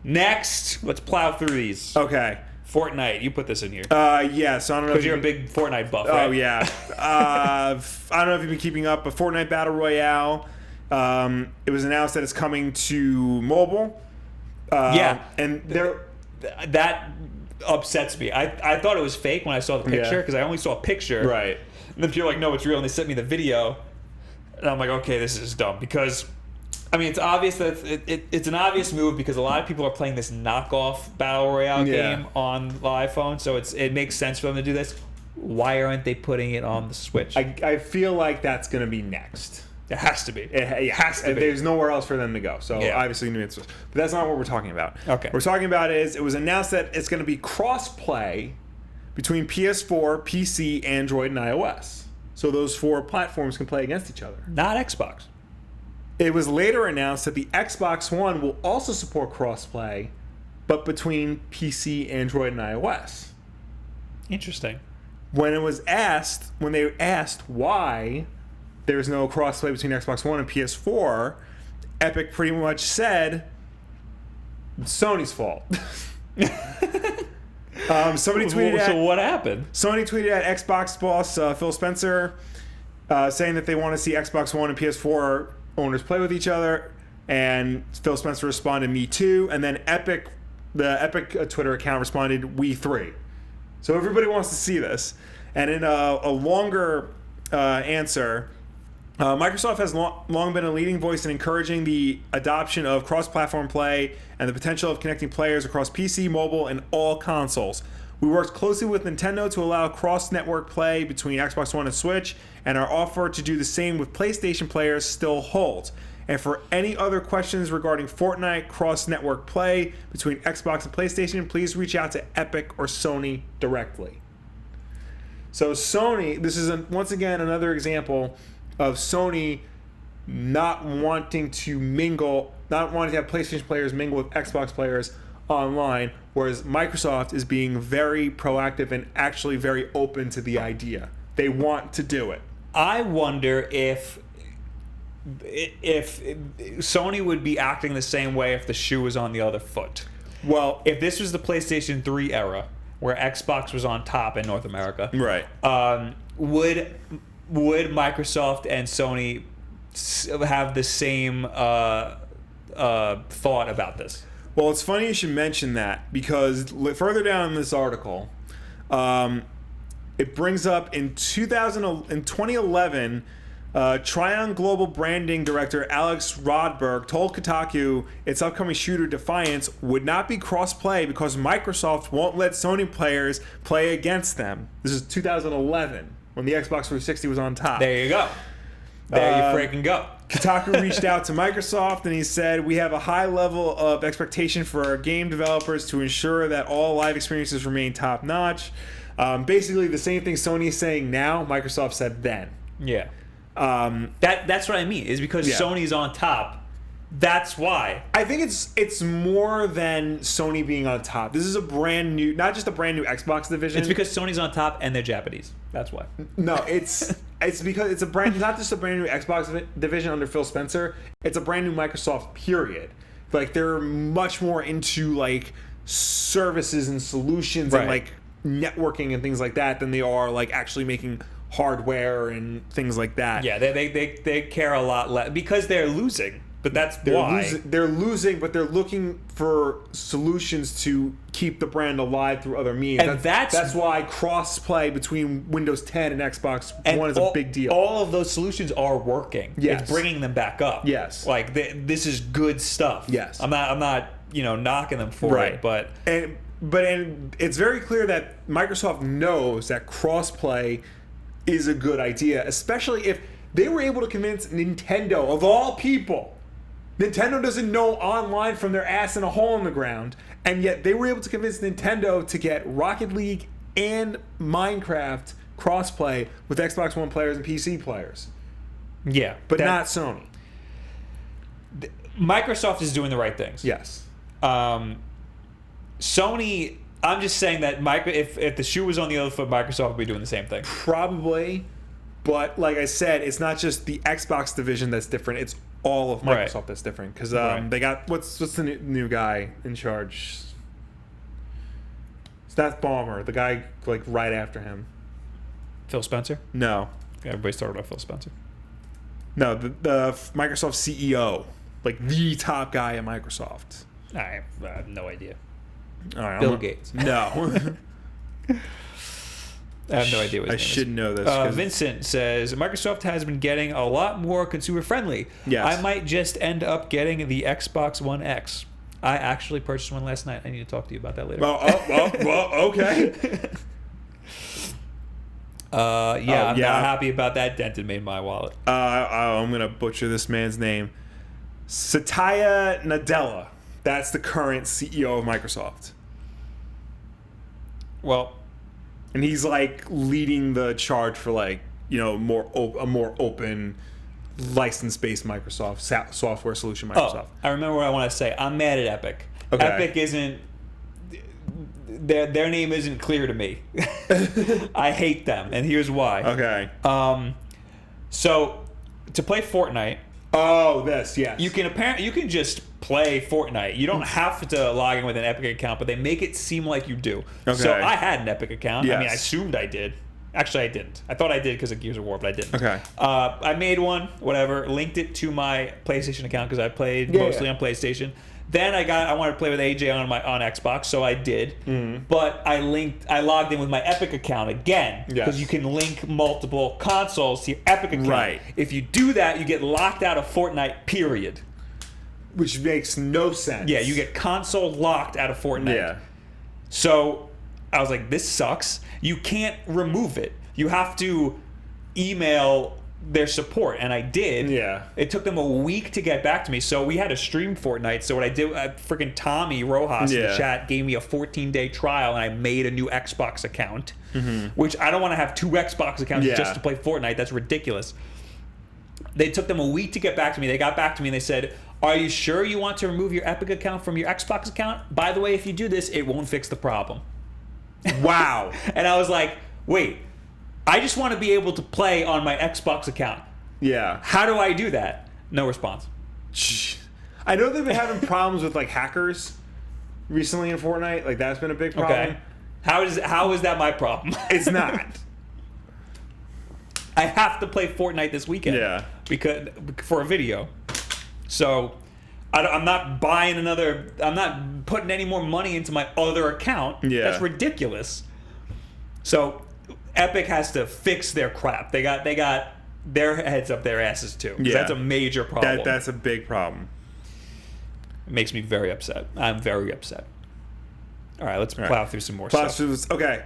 Next, let's plow through these. Okay. Fortnite, you put this in here. Yeah, so I don't know. Because you're a big Fortnite buff, right? Oh, yeah. I don't know if you've been keeping up, but Fortnite Battle Royale, it was announced that it's coming to mobile. And that upsets me. I thought it was fake when I saw the picture, because I only saw a picture. Right. And then people are like, no, it's real, and they sent me the video. And I'm like, okay, this is dumb, because... I mean, it's obvious that it's an obvious move because a lot of people are playing this knockoff Battle Royale game on the iPhone, so it makes sense for them to do this. Why aren't they putting it on the Switch? I feel like that's going to be next. It has to be. It has to be. There's nowhere else for them to go. So obviously, but that's not what we're talking about. Okay. What we're talking about is it was announced that it's going to be cross-play between PS4, PC, Android, and iOS. So those 4 platforms can play against each other. Not Xbox. It was later announced that the Xbox One will also support crossplay, but between PC, Android, and iOS. Interesting. When they asked why there's no crossplay between Xbox One and PS4, Epic pretty much said it's Sony's fault. Somebody tweeted So what happened? Sony tweeted at Xbox boss Phil Spencer saying that they want to see Xbox One and PS4 owners play with each other, and Phil Spencer responded, "Me too." And then the Epic Twitter account responded, "We 3." So everybody wants to see this. And in a longer answer, Microsoft has long been a leading voice in encouraging the adoption of cross-platform play and the potential of connecting players across PC, mobile, and all consoles. We worked closely with Nintendo to allow cross-network play between Xbox One and Switch, and our offer to do the same with PlayStation players still holds. And for any other questions regarding Fortnite cross-network play between Xbox and PlayStation, please reach out to Epic or Sony directly. So Sony, this is once again another example of Sony not wanting to have PlayStation players mingle with Xbox players online, whereas Microsoft is being very proactive and actually very open to the idea. They want to do it. I wonder if Sony would be acting the same way if the shoe was on the other foot. Well, if this was the PlayStation 3 era, where Xbox was on top in North America, right? Would Microsoft and Sony have the same thought about this? Well, it's funny you should mention that because further down in this article, it brings up in 2011, Trion Global Branding Director Alex Rodberg told Kotaku its upcoming shooter Defiance would not be cross-play because Microsoft won't let Sony players play against them. This is 2011 when the Xbox 360 was on top. There you go. There you freaking go. Kotaku reached out to Microsoft and he said, "We have a high level of expectation for our game developers to ensure that all live experiences remain top-notch." Basically, the same thing Sony is saying now, Microsoft said then. Yeah. That's what I mean, is because Sony's on top. That's why. I think it's more than Sony being on top. This is a brand new, not just a brand new Xbox division. It's because Sony's on top and they're Japanese. That's why. No, it's because it's not just a brand new Xbox division under Phil Spencer. It's a brand new Microsoft period. Like they're much more into like services and solutions and like networking and things like that than they are like actually making hardware and things like that. Yeah, they care a lot less because they're losing. but that's why. They're losing, but they're looking for solutions to keep the brand alive through other means. And that's why cross-play between Windows 10 and Xbox One is a big deal. All of those solutions are working. Yes. It's bringing them back up. Yes. Like, this is good stuff. Yes. I'm not knocking them for it, but it's very clear that Microsoft knows that cross-play is a good idea, especially if they were able to convince Nintendo, of all people. Nintendo doesn't know online from their ass in a hole in the ground, and yet they were able to convince Nintendo to get Rocket League and Minecraft cross-play with Xbox One players and PC players. yeah. But not Sony. Microsoft is doing the right things. Yes. Sony, I'm just saying that if the shoe was on the other foot, Microsoft would be doing the same thing. Probably, but like I said, it's not just the Xbox division that's different. It's all of Microsoft that's different because they got what's the new guy in charge? It's not Ballmer, the guy like right after him. Phil Spencer? No, Everybody started off Phil Spencer. no, the Microsoft CEO, like the top guy at Microsoft. I have no idea. All right, Bill Gates. No. I have no idea what his I name should is. know this. Vincent says, Microsoft has been getting a lot more consumer-friendly. Yes. I might just end up getting the Xbox One X. I actually purchased one last night. I need to talk to you about that later. Well, okay. I'm not happy about that dent it made in my wallet. I'm going to butcher this man's name. Satya Nadella. That's the current CEO of Microsoft. Well, and he's like leading the charge for like, a more open license-based Microsoft software solution Microsoft. I remember what I want to say. I'm mad at Epic. Okay. Epic isn't their name isn't clear to me. I hate them, and here's why. Okay. So to play Fortnite, yes. you can just play Fortnite. You don't have to log in with an Epic account, but they make it seem like you do. Okay. So I had an Epic account. Yes. I mean, I assumed I did. Actually, I didn't. I thought I did because of Gears of War, but I didn't. Okay. I made one, whatever, linked it to my PlayStation account because I played mostly on PlayStation. Then I wanted to play with AJ on Xbox, so I did. Mm-hmm. But I logged in with my Epic account again because you can link multiple consoles to your Epic account. Right. If you do that, you get locked out of Fortnite. Period. Which makes no sense. Yeah, you get console locked out of Fortnite. Yeah. So I was like, this sucks. You can't remove it. You have to email their support, and I did. Yeah. It took them a week to get back to me, so we had to stream Fortnite. So what I did, freaking Tommy Rojas in the chat gave me a 14-day trial, and I made a new Xbox account, which I don't want to have two Xbox accounts just to play Fortnite. That's ridiculous. They took them a week to get back to me. They got back to me, and they said, are you sure you want to remove your Epic account from your Xbox account? By the way, if you do this, it won't fix the problem. Wow. And I was like, wait, I just want to be able to play on my Xbox account. Yeah. How do I do that? No response. I know they've been having problems with like hackers recently in Fortnite. Like that's been a big problem. Okay. How is that my problem? It's not. I have to play Fortnite this weekend. Yeah. Because for a video. So I'm not buying another. I'm not putting any more money into my other account. Yeah. That's ridiculous. So Epic has to fix their crap. They got their heads up their asses too. Yeah. That's a major problem. That's a big problem. It makes me very upset. I'm very upset. All right, let's plow through some more stuff. Okay.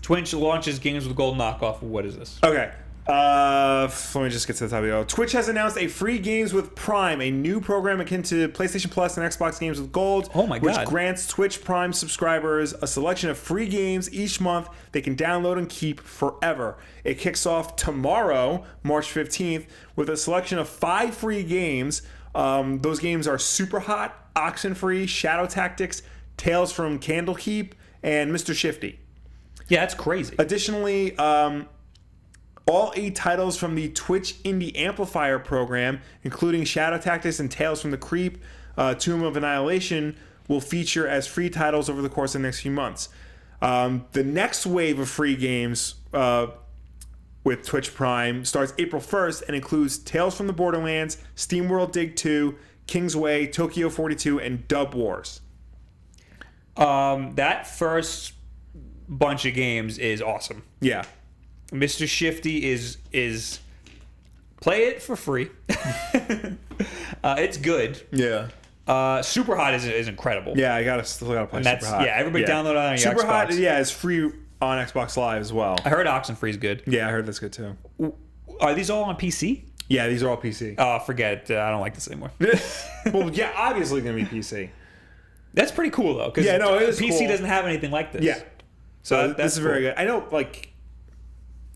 Twitch launches games with gold knockoff. What is this? Okay. Let me just get to the top of it. Twitch has announced a free Games with Prime, a new program akin to PlayStation Plus and Xbox Games with Gold. Oh my God. Which grants Twitch Prime subscribers a selection of free games each month they can download and keep forever. It kicks off tomorrow, March 15th, with a selection of 5 free games. Those games are Super Hot, Oxenfree, Shadow Tactics, Tales from Candlekeep, and Mr. Shifty. Yeah, that's crazy. Additionally, all 8 titles from the Twitch Indie Amplifier program, including Shadow Tactics and Tales from the Creep, Tomb of Annihilation, will feature as free titles over the course of the next few months. The next wave of free games with Twitch Prime. Starts April 1st and includes Tales from the Borderlands, SteamWorld Dig 2, Kingsway, Tokyo 42, and Dub Wars. That first bunch of games is awesome. Yeah. Mr. Shifty is play it for free. It's good. Yeah. Super Hot is incredible. Yeah, I still gotta play And Super that's Hot. yeah. Everybody download it on your Super Xbox. Hot, yeah, is free on Xbox Live as well. I heard Oxenfree is good. Yeah, I heard that's good too. Are these all on PC? Yeah, these are all PC. Oh, forget it. I don't like this anymore. Well, yeah, obviously gonna be PC. That's pretty cool though, because Yeah, no, it is PC cool. doesn't have anything like this. Yeah. So That's this is very cool. good. I know, like,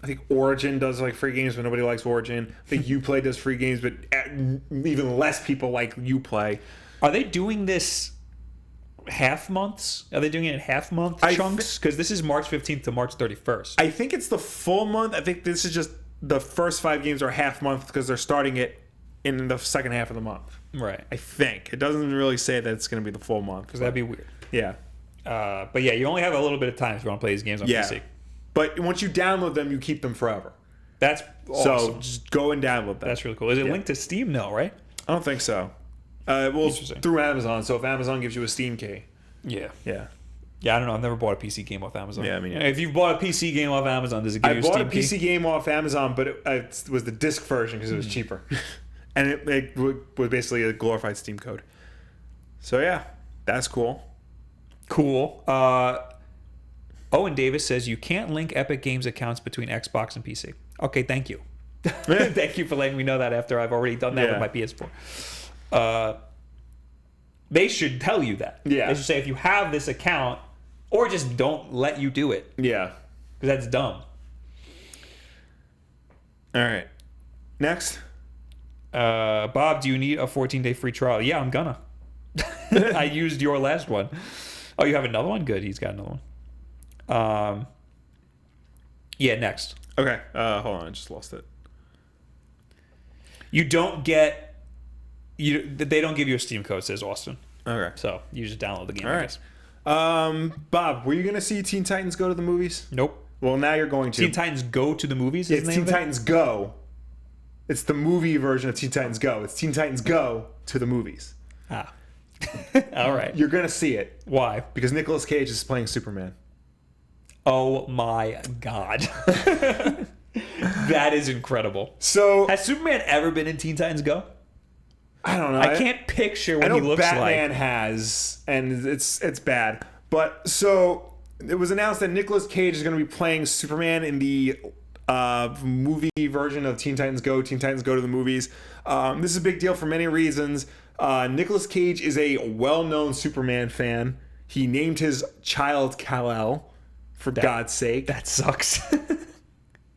I think Origin does like free games, but nobody likes Origin. I think Uplay does free games, but even less people like Uplay. Are they doing this half months? Are they doing it in half month chunks? Because this is March 15th to March 31st. I think it's the full month. I think this is just the first 5 games are half month because they're starting it in the second half of the month. Right. I think it doesn't really say that it's going to be the full month. Because that'd be weird. Yeah. But yeah, you only have a little bit of time if you want to play these games on PC. But once you download them, you keep them forever. That's awesome. So just go and download them. That's really cool. Is it linked to Steam? No, right? I don't think so. Well, Interesting. through Amazon. So if Amazon gives you a Steam key. Yeah. Yeah. Yeah, I don't know. I've never bought a PC game off Amazon. Yeah, I mean, if you've bought a PC game off Amazon, does it give I you a bought Steam a PC key? game off Amazon, but it was the disc version because it was cheaper. And it was basically a glorified Steam code. So yeah, that's cool. Cool. Owen Davis says you can't link Epic Games accounts between Xbox and PC. Okay, thank you. Thank you for letting me know that after I've already done that with my PS4. They should tell you that. Yeah. They should say if you have this account, or just don't let you do it. Yeah. Because that's dumb. All right. Next. Bob, do you need a 14-day free trial? Yeah, I'm gonna. I used your last one. Oh, you have another one? Good. He's got another one. Yeah, next. Okay. Hold on. I just lost it. You don't get... They don't give you a Steam code, says Austin. Okay. So you just download the game, All I right. guess. Bob, were you going to see Teen Titans go to the movies? Nope. Well, now you're going to. Teen Titans Go to the movies? It's Teen Titans Go. It's the movie version of Teen Titans Go. It's Teen Titans Go to the movies. Ah. All right. You're going to see it Why? because Nicolas Cage is playing Superman. Oh my God. That is incredible. So, Has Superman ever been in Teen Titans Go? I don't know. I can't picture what I know he looks Batman like. has, and it's bad. But so it was announced that Nicolas Cage is going to be playing Superman in the movie version of Teen Titans Go to the movies. This is a big deal for many reasons. Nicolas Cage is a well-known Superman fan. He named his child Kal-El, for God's sake. That sucks.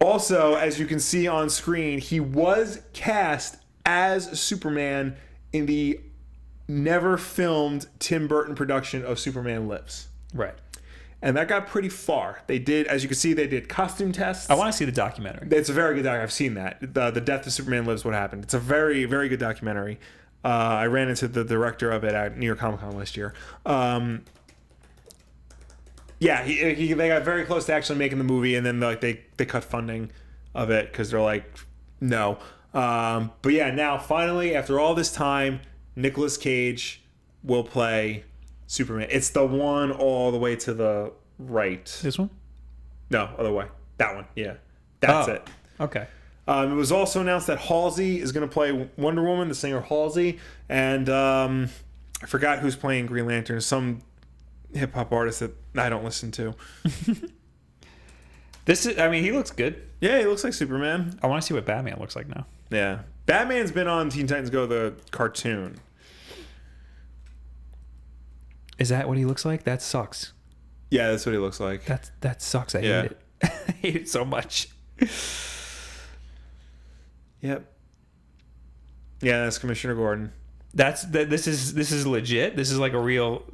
Also, as you can see on screen, he was cast as Superman in the never filmed Tim Burton production of Superman Lives. Right. And that got pretty far. They did, as you can see, they did costume tests. I want to see the documentary. It's a very good documentary. I've seen that. The Death of Superman Lives, What Happened. It's a very, very good documentary. I ran into the director of it at New York Comic Con last year. Yeah, they got very close to actually making the movie, and then they cut funding of it because they're like, no. But yeah, now finally, after all this time, Nicolas Cage will play Superman. It's the one all the way to the right. This one? No, other way. That one. Yeah, that's it. Okay. It was also announced that Halsey is going to play Wonder Woman, the singer Halsey, and I forgot who's playing Green Lantern. Some hip hop artist that I don't listen to. He looks good. Yeah, he looks like Superman. I want to see what Batman looks like now. Yeah, Batman's been on Teen Titans Go, the cartoon. Is that what he looks like? That sucks. Yeah, that's what he looks like. That sucks. I hate it. I hate it so much. Yep. Yeah, that's Commissioner Gordon. This is legit. This is like a real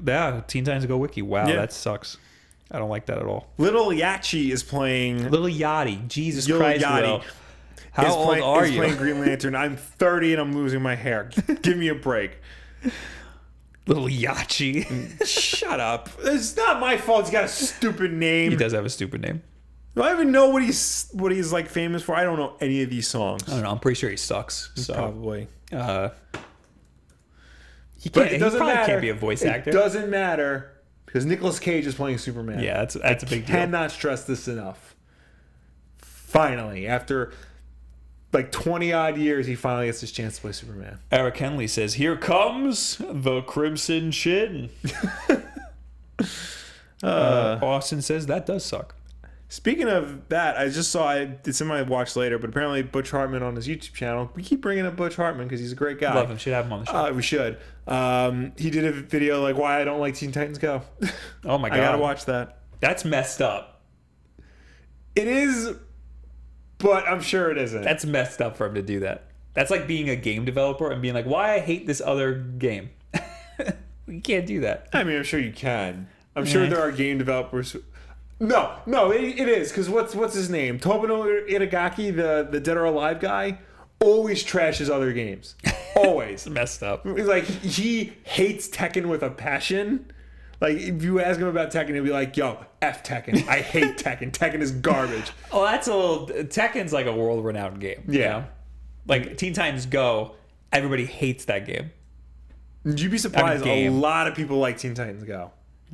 Teen Titans Go wiki. Wow, Yeah. that sucks. I don't like that at all. Little Yachi is playing. Little Yachty. Jesus Lil Christ, Yachty Will. How old playing, are is you? playing Green Lantern. I'm 30 and I'm losing my hair. Give me a break. Little Yachi. Shut up. It's not my fault. He's got a stupid name. He does have a stupid name. Do I even know what he's like famous for? I don't know any of these songs. I don't know. I'm pretty sure he sucks. So Probably. he But can't. it doesn't probably matter. can't be a voice actor. It doesn't matter because Nicolas Cage is playing Superman. Yeah, that's a big deal. Cannot stress this enough. Finally, after like 20 odd years, he finally gets his chance to play Superman. Eric Henley says, "Here comes the Crimson Chin." Austin says that does suck. Speaking of that, I just saw it's in my watch later, but apparently Butch Hartman on his YouTube channel. We keep bringing up Butch Hartman because he's a great guy. Love him. Should have him on the show. We should. He did a video like why I don't like Teen Titans Go. Oh my god, I gotta watch that. That's messed up. It is, but I'm sure it isn't. That's messed up for him to do that. That's like being a game developer and being like, "Why I hate this other game." You can't do that. I mean, I'm sure you can. I'm sure there are game developers. No, it is because what's his name? Tobino Itagaki, the Dead or Alive guy, always trashes other games. Always. It's messed up. Like he hates Tekken with a passion. Like if you ask him about Tekken, he'll be like, "Yo, F Tekken. I hate Tekken. Tekken is garbage." Oh, that's a little. Tekken's like a world-renowned game. Yeah. You know? Like Teen Titans Go, everybody hates that game. You'd be surprised. A game. lot of people like Teen Titans Go.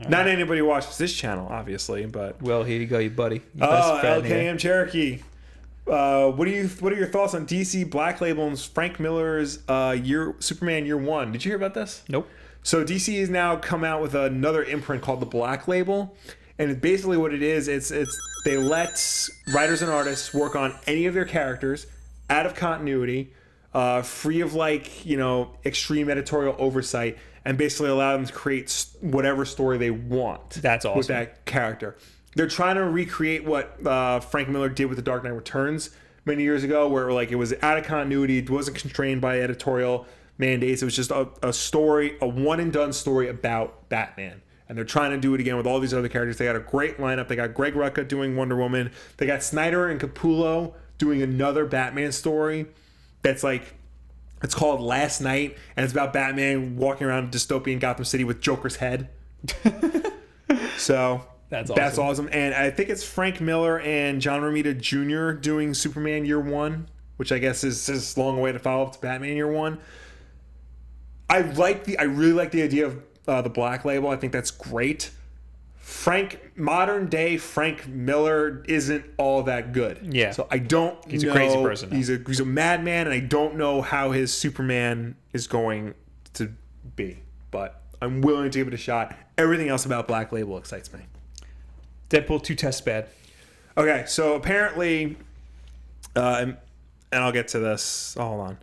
Not anybody watches this channel, obviously, but Well, here you go, you buddy. You best friend here. LKM Cherokee. What are your thoughts on DC Black Label and Frank Miller's Superman Year One? Did you hear about this? Nope. So DC has now come out with another imprint called the Black Label, and basically what it is, it's they let writers and artists work on any of their characters out of continuity, free of extreme editorial oversight, and basically allow them to create whatever story they want. That's awesome. With that character. They're trying to recreate what Frank Miller did with The Dark Knight Returns many years ago, where it was out of continuity, it wasn't constrained by editorial mandates. It was just a story, a one-and-done story about Batman. And they're trying to do it again with all these other characters. They got a great lineup. They got Greg Rucka doing Wonder Woman. They got Snyder and Capullo doing another Batman story that's it's called Last Night, and it's about Batman walking around dystopian Gotham City with Joker's head. So that's awesome. And I think it's Frank Miller and John Romita Jr. doing Superman Year One, which I guess is this long way to follow up to Batman Year One. I really like the idea of the Black Label. I think that's great. Modern day Frank Miller isn't all that good. Yeah. So I don't know. He's a crazy person now. He's a madman, and I don't know how his Superman is going to be. But I'm willing to give it a shot. Everything else about Black Label excites me. Deadpool 2 test bad. Okay, so apparently, and I'll get to this. Hold on.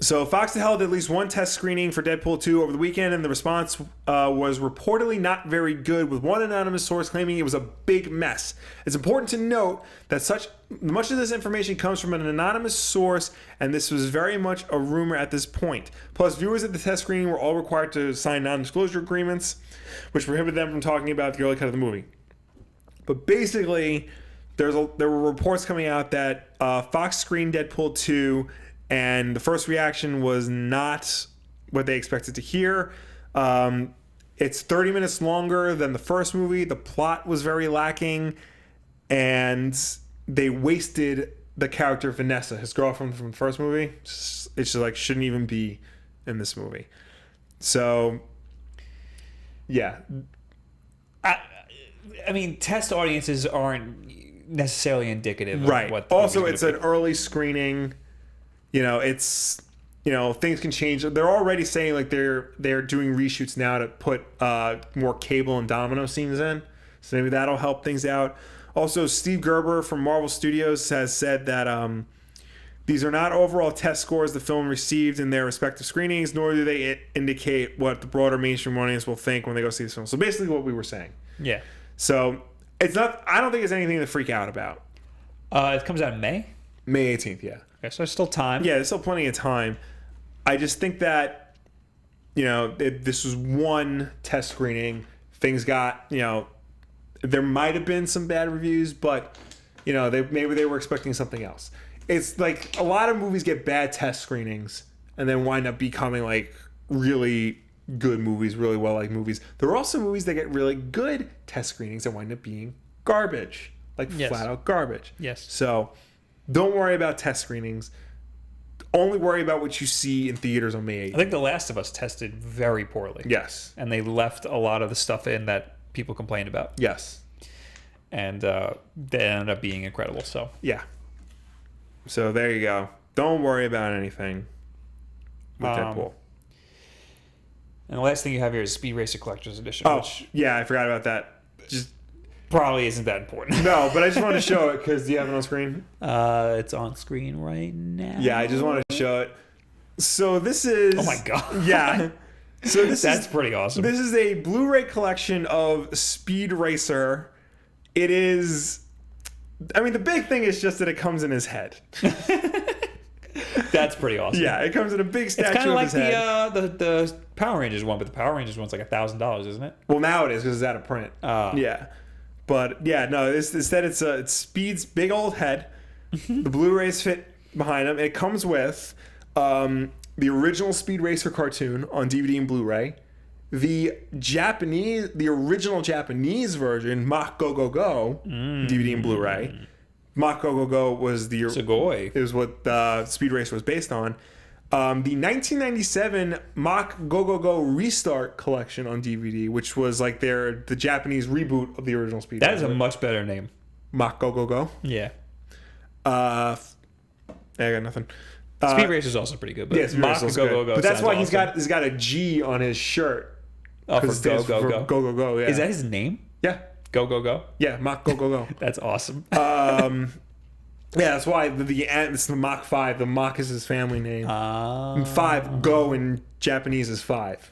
So Fox held at least one test screening for Deadpool 2 over the weekend, and the response was reportedly not very good, with one anonymous source claiming it was a big mess. It's important to note that much of this information comes from an anonymous source, and this was very much a rumor at this point. Plus, viewers at the test screening were all required to sign non-disclosure agreements, which prohibited them from talking about the early cut of the movie. But basically, there were reports coming out that Fox screened Deadpool 2, and the first reaction was not what they expected to hear. It's 30 minutes longer than the first movie. The plot was very lacking, and they wasted the character Vanessa, his girlfriend from the first movie. It's just shouldn't even be in this movie. So, yeah. I mean, test audiences aren't necessarily indicative of right. what the Also, movie's it's gonna an early screening. Things can change. They're already saying they're doing reshoots now to put more Cable and Domino scenes in. So maybe that'll help things out. Also, Steve Gerber from Marvel Studios has said that these are not overall test scores the film received in their respective screenings, nor do they indicate what the broader mainstream audience will think when they go see this film. So basically what we were saying. Yeah. So I don't think it's anything to freak out about. It comes out in May? May 18th, yeah. Okay, so there's still time. Yeah, there's still plenty of time. I just think that, this was one test screening. Things got, there might have been some bad reviews, but, maybe they were expecting something else. It's like a lot of movies get bad test screenings and then wind up becoming really good movies, really well-liked movies. There are also movies that get really good test screenings that wind up being garbage. like Yes. flat out garbage. Yes. So don't worry about test screenings. Only worry about what you see in theaters on May 8th. I think The Last of Us tested very poorly. Yes. And they left a lot of the stuff in that people complained about. Yes. And they ended up being incredible. So Yeah. So there you go. Don't worry about anything with Deadpool. And the last thing you have here is Speed Racer Collector's Edition, Oh, which yeah, I forgot about that. Just probably isn't that important. no, but I just wanted to show it because do you have it on screen? It's on screen right now. Yeah, I just wanted to show it. So this is. Oh my god. Yeah. So That's pretty awesome. This is a Blu-ray collection of Speed Racer. It is. I mean, the big thing is just that it comes in his head. That's pretty awesome. Yeah, it comes in a big statue It's kind of of like his head. the Power Rangers one, but the Power Rangers one's like $1,000, isn't it? Well, now it is because it's out of print. Yeah, but yeah, no. Instead, it's Speed's big old head. The Blu-rays fit behind him. It comes with the original Speed Racer cartoon on DVD and Blu-ray. The original Japanese version, Mach Go Go Go, DVD and Blu-ray. Mach Go Go Go was the Sugoi. It was what Speed Racer was based on. The 1997 Mach Go Go Go Restart collection on DVD, which was like the Japanese reboot of the original Speed That Racer. is a much better name. Mach Go Go Go. Yeah. I got nothing. Speed Racer is also pretty good, but Yeah, Speed Mach Racer's Go good. Go Go. But that's sounds why awesome. he's got a G on his shirt. Oh, for It Go stands Go for Go. Go Go Go. Yeah. Is that his name? Yeah. Go Go Go. Yeah. Mach Go Go Go. That's awesome. Yeah, that's why it's the Mach 5. The Mach is his family name. And 5 Go in Japanese is 5.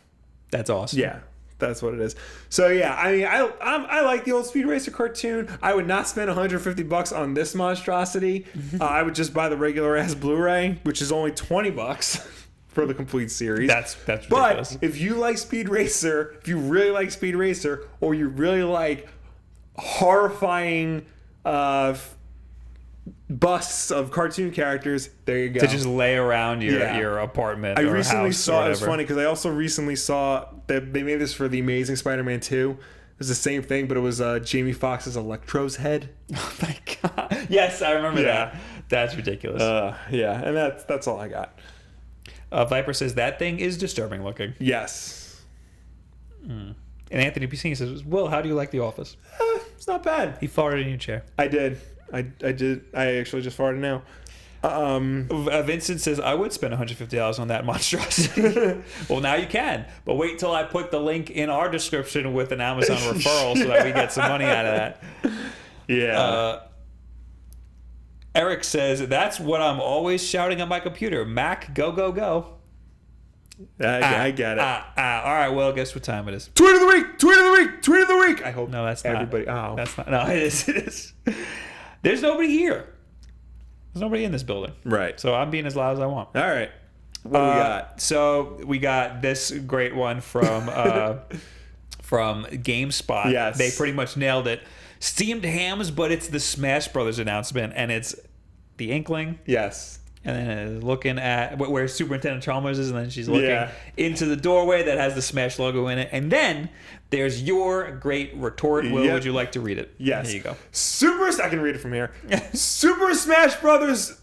That's awesome. Yeah, that's what it is. So yeah, I mean, I like the old Speed Racer cartoon. I would not spend $150 on this monstrosity. I would just buy the regular ass Blu-ray, which is only $20 for the complete series. That's ridiculous. But if you like Speed Racer, if you really like Speed Racer, or you really like horrifying busts of cartoon characters, there you go. To just lay around Yeah. your apartment. I or recently house saw or it was whatever. funny because I also recently saw that they made this for the Amazing Spider-Man 2. It was the same thing, but it was Jamie Foxx's Electro's head. Oh my god. Yes, I remember Yeah. that. That's ridiculous. Yeah, and that's all I got. Viper says that thing is disturbing looking. Yes. And Anthony Piscine says, "Will, how do you like The Office?" It's not bad. He farted in your chair. I did. I did. I actually just farted now. Vincent says, "I would spend $150 on that monstrosity." Well, now you can, but wait till I put the link in our description with an Amazon referral so that we get some money out of that. Yeah. Eric says, "That's what I'm always shouting at my computer. Mac, go, go, go." I get it. All right, well, guess what time it is? Tweet of the week! Tweet of the week! Tweet of the week! I hope No, that's everybody. not. Oh, That's not. No, it is. It is. There's nobody here. There's nobody in this building. right. So I'm being as loud as I want. All right. What do we got? So we got this great one from from GameSpot. Yes. They pretty much nailed it. Steamed hams, but it's the Smash Brothers announcement, and it's the Inkling, Yes. and then it's looking at where Superintendent Chalmers is, and then she's looking Yeah. into the doorway that has the Smash logo in it, and then there's your great retort. Will, Yep. would you like to read it? Yes. There you go. I can read it from here. Super Smash Brothers.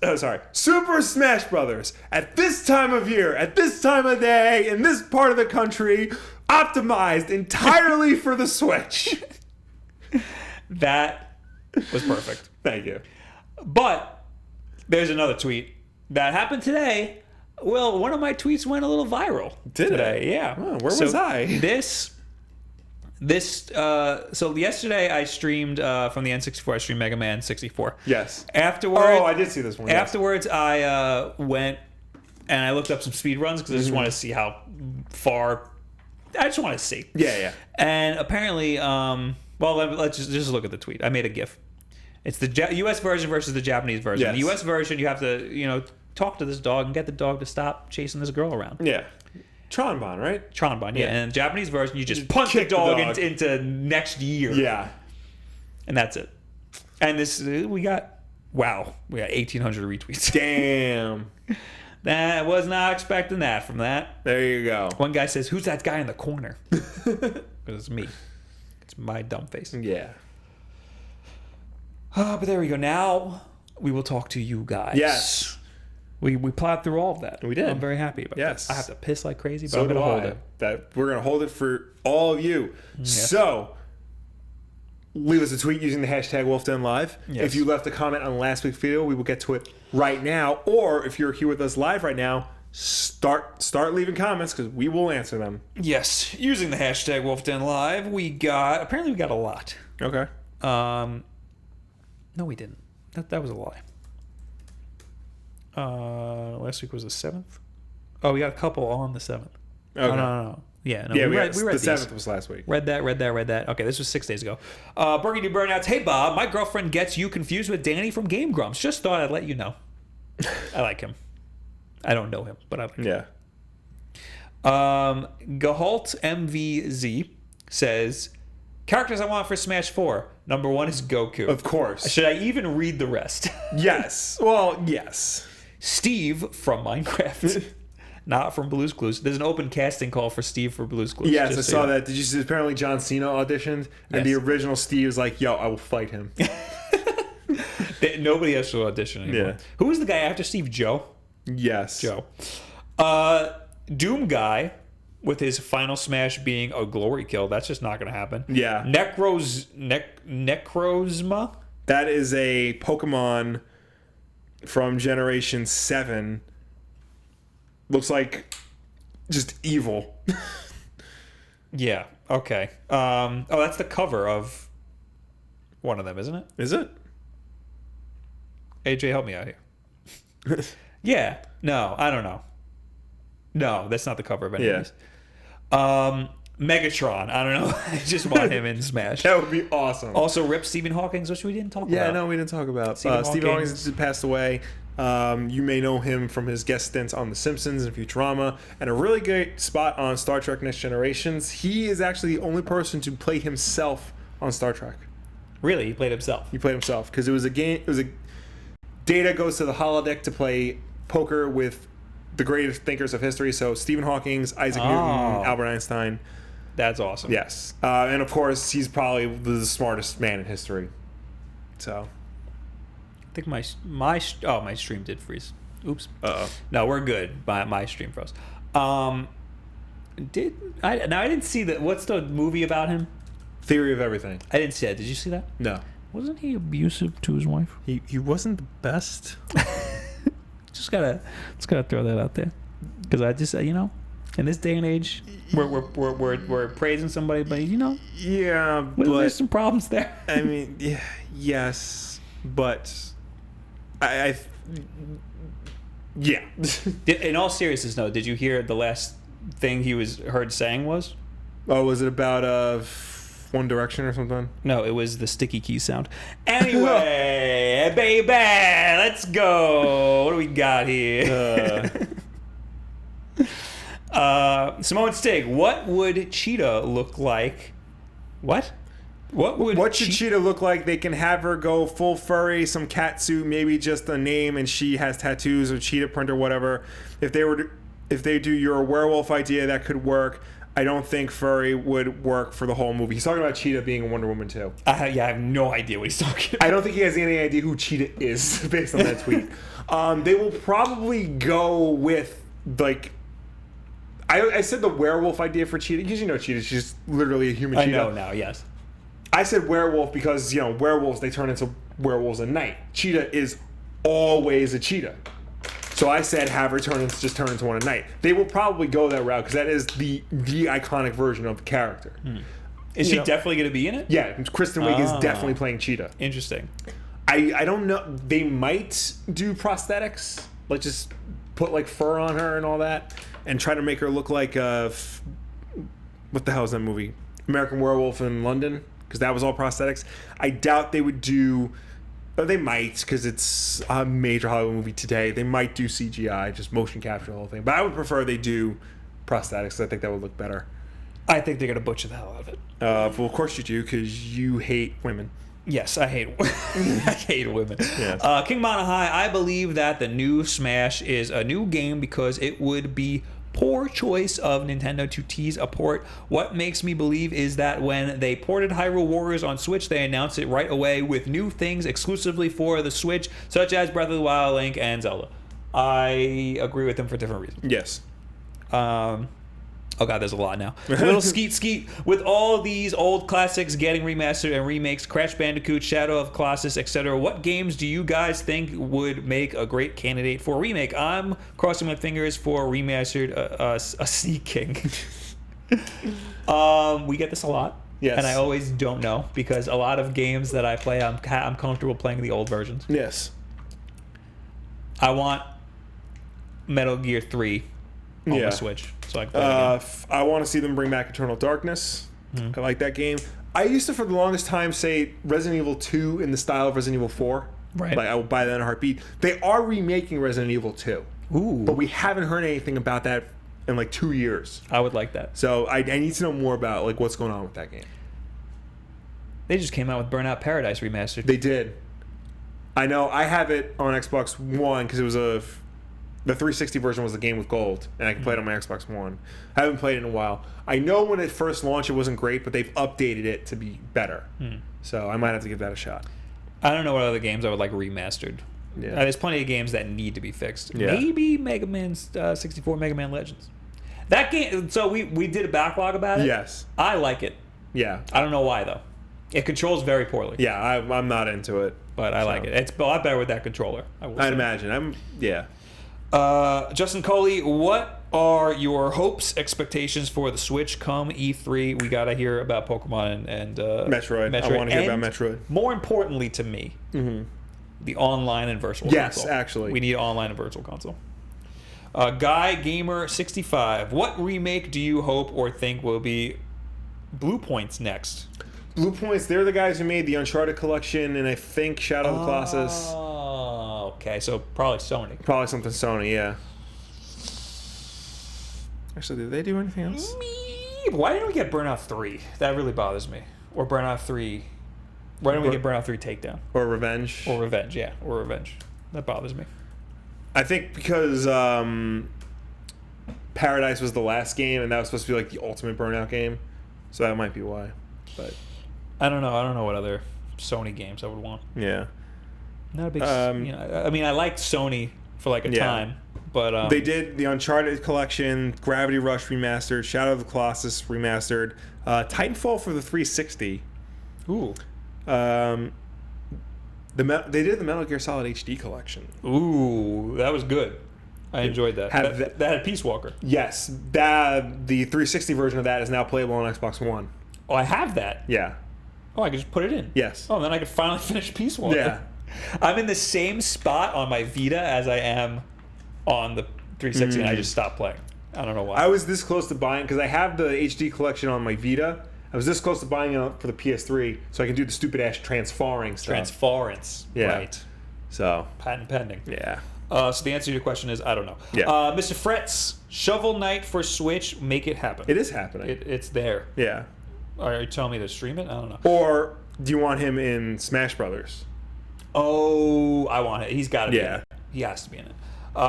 Super Smash Brothers. At this time of year, at this time of day, in this part of the country, optimized entirely for the Switch. That was perfect. Thank you. But there's another tweet that happened today. Well, one of my tweets went a little viral Did it? today. Yeah. Oh, where was I? So yesterday I streamed from the N64. I streamed Mega Man 64. Yes. Afterwards, Oh, I did see this one. yes. Afterwards, I went and I looked up some speed runs because I just wanted to see how far. I just wanted to see. Yeah. And apparently, well, let's just look at the tweet. I made a GIF. It's the U.S. version versus the Japanese version. Yes. The U.S. version, you have to, talk to this dog and get the dog to stop chasing this girl around. Yeah. Tronbon, right? Tronbon, yeah. Yeah. And the Japanese version, you just punch the kick the dog, dog. Into next year. Yeah. And that's it. And this, we got 1,800 retweets. Damn. I was not expecting that from that. There you go. One guy says, "Who's that guy in the corner?" Because it's me. It's my dumb face. Yeah. But there we go. Now we will talk to you guys. Yes. We plowed through all of that. We did. I'm very happy about Yes. that. I have to piss like crazy, but So I'm going do to hold I. it. That we're gonna hold it for all of you. Yes. So leave us a tweet using the hashtag Wulff Den Live. Yes. If you left a comment on last week's video, we will get to it right now. Or if you're here with us live right now, start leaving comments because we will answer them. Yes. Using the hashtag Wulff Den Live, apparently we got a lot. Okay. No, we didn't. That was a lie. Last week was the 7th. Oh, we got a couple on the 7th. Okay. No. Yeah, no, Yeah, we read the these. 7th was last week. Read that. Okay, this was 6 days ago. Burgundy Burnouts. Hey, Bob, my girlfriend gets you confused with Danny from Game Grumps. Just thought I'd let you know. I like him. I don't know him, but I like him. Yeah. Gahalt MVZ says, characters I want for Smash 4. Number 1 is Goku. Of course. Should I even read the rest? Yes. Well, yes. Steve from Minecraft. Not from Blue's Clues. There's an open casting call for Steve for Blue's Clues. Yes, I just so saw you know. that. Did you see? Apparently, John Cena auditioned, and Yes. the original Steve was like, "Yo, I will fight him." Nobody has to audition anymore. Yeah. Who was the guy after Steve? Joe? Yes. Joe. Doom Guy, with his final smash being a glory kill. That's just not going to happen. Yeah. Necrozma? That is a Pokemon from Generation 7. Looks like just evil. Yeah. Okay. Oh, that's the cover of one of them, isn't it? Is it? AJ, help me out here. Yeah. No, I don't know. No, that's not the cover of any of these. Megatron. I don't know. I just want him in Smash. That would be awesome. Also, rip Stephen Hawking, which we didn't talk about. Yeah, no, we didn't talk about. Stephen Stephen Hawking Hawking's- passed away. You may know him from his guest stints on The Simpsons and Futurama, and a really great spot on Star Trek Next Generations. He is actually the only person to play himself on Star Trek. Really? He played himself. He played himself because it was a game. It was a Data goes to the holodeck to play poker with the greatest thinkers of history. So Stephen Hawking, Isaac Newton, Albert Einstein. That's awesome. Yes, and of course he's probably the smartest man in history. So I think my stream did freeze. Oops. Uh-oh. No, we're good. My stream froze. I didn't see that. What's the movie about him? Theory of Everything. I didn't see that. Did you see that? No, Wasn't he abusive to his wife? he wasn't the best. Just gotta throw that out there, because I just in this day and age, we're praising somebody, but Yeah, there's some problems there. I mean, yeah, yes, but I yeah. In all seriousness, though, did you hear the last thing he was heard saying was? Oh, was it about One Direction or something? No, it was the sticky key sound. Anyway, baby, let's go. What do we got here? Simone Stig, what would Cheetah look like? What? What should Cheetah look like? They can have her go full furry, some cat suit, maybe just a name, and she has tattoos or cheetah print or whatever. If they do your werewolf idea, that could work. I don't think furry would work for the whole movie. He's talking about Cheetah being a Wonder Woman too. I have no idea what he's talking about. I don't think he has any idea who Cheetah is based on that tweet. They will probably go with like. I said the werewolf idea for Cheetah because Cheetah, she's literally a human I cheetah. know now, yes. I said werewolf because werewolves, they turn into werewolves at night. Cheetah is always a cheetah. So I said have her turn into one at night. They will probably go that route because that is the iconic version of the character. Is she definitely going to be in it? Yeah, Kristen Wiig is definitely playing Cheetah. Interesting. I don't know. They might do prosthetics, like just put like fur on her and all that, and try to make her look like what the hell is that movie? American Werewolf in London, because that was all prosthetics. I doubt they would do. They might, because it's a major Hollywood movie today. They might do CGI, just motion capture the whole thing. But I would prefer they do prosthetics. I think that would look better. I think they're going to butcher the hell out of it. Well, of course you do, because you hate women. Yes, I hate I hate women. Yes. King Monahai, I believe that the new Smash is a new game because it would be poor choice of Nintendo to tease a port. What makes me believe is that when they ported Hyrule Warriors on Switch, they announced it right away with new things exclusively for the Switch, such as Breath of the Wild, Link, and Zelda. I agree with them for different reasons. Yes. Oh god, there's a lot now. Little skeet. With all these old classics getting remastered and remakes, Crash Bandicoot, Shadow of Colossus, etc., what games do you guys think would make a great candidate for a remake? I'm crossing my fingers for remastered a Sneak King. We get this a lot. Yes. And I always don't know because a lot of games that I play, I'm comfortable playing the old versions. Yes. I want Metal Gear 3 on the Switch. So I can play it again. I want to see them bring back Eternal Darkness. I like that game. I used to, for the longest time, say Resident Evil 2 in the style of Resident Evil 4. Right. Like, I will buy that in a heartbeat. They are remaking Resident Evil 2. Ooh. But we haven't heard anything about that in like 2 years. I would like that. So I need to know more about like what's going on with that game. They just came out with Burnout Paradise remastered. They did. I know. I have it on Xbox One because it was the 360 version was the game with gold, and I can play it on my Xbox One. I haven't played it in a while. I know when it first launched, it wasn't great, but they've updated it to be better. So I might have to give that a shot. I don't know what other games I would like remastered. Yeah. There's plenty of games that need to be fixed. Yeah. Maybe Mega Man 64, Mega Man Legends. That game. So we did a backlog about it. Yes. I like it. Yeah. I don't know why though. It controls very poorly. Yeah, I'm not into it. But I like it. It's a lot better with that controller. I'd imagine. Yeah. Justin Coley, what are your hopes, expectations for the Switch come E3? We gotta hear about Pokemon and Metroid. I want to hear about Metroid. More importantly to me, the online and virtual console. Yes, actually. We need online and virtual console. Guy Gamer 65, what remake do you hope or think will be Blue Point's next? Blue Points, they're the guys who made the Uncharted collection and I think Shadow of the Colossus. Oh, okay. So probably Sony. Probably something Sony, yeah. Actually, did they do anything else? Why didn't we get Burnout 3? That really bothers me. Or Burnout 3. Why didn't we get Burnout 3 Takedown? Or Revenge? Or Revenge, yeah. Or Revenge. That bothers me. I think because Paradise was the last game and that was supposed to be like the ultimate Burnout game. So that might be why. But I don't know. I don't know what other Sony games I would want. Yeah. Not a big... I mean, I liked Sony for like a time, but... they did the Uncharted collection, Gravity Rush remastered, Shadow of the Colossus remastered, Titanfall for the 360. Ooh. They did the Metal Gear Solid HD collection. Ooh, that was good. I enjoyed that. That had Peace Walker. Yes. The 360 version of that is now playable on Xbox One. Oh, I have that. Yeah. Oh, I could just put it in. Yes. Oh, then I could finally finish Peace Walker. Yeah. I'm in the same spot on my Vita as I am on the 360, and I just stopped playing. I don't know why. I was this close to buying, because I have the HD collection on my Vita. I was this close to buying it for the PS3, so I can do the stupid-ass transferring stuff. Transference. Yeah. Right. So. Patent pending. Yeah. So the answer to your question is, I don't know. Yeah. Mr. Fretz, Shovel Knight for Switch, make it happen. It is happening. It's there. Yeah. Are you telling me to stream it? I don't know. Or do you want him in Smash Brothers? Oh, I want it. He's got to be in Yeah. it. He has to be in it.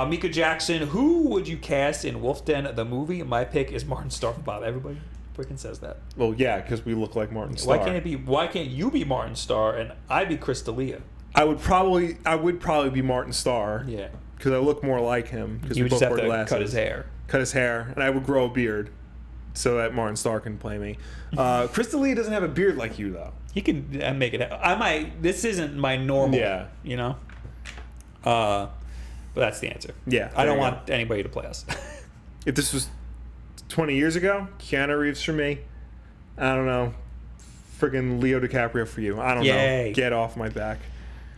Mika Jackson, who would you cast in Wulff Den, the movie? My pick is Martin Starr for Bob. Everybody freaking says that. Well, yeah, because we look like Martin Starr. Why can't you be Martin Starr and I be Chris D'Elia? I would probably be Martin Starr. Yeah. Because I look more like him. Because You we would just both have wear to glasses. cut his hair. Cut his hair, and I would grow a beard so that Martin Starr can play me. Chris D'Elia doesn't have a beard like you, though. He can make it. This isn't my normal. Yeah. You know. But that's the answer. Yeah. I don't want anybody to play us. If this was 20 years ago, Keanu Reeves for me. I don't know. Friggin' Leo DiCaprio for you. I don't know. Get off my back.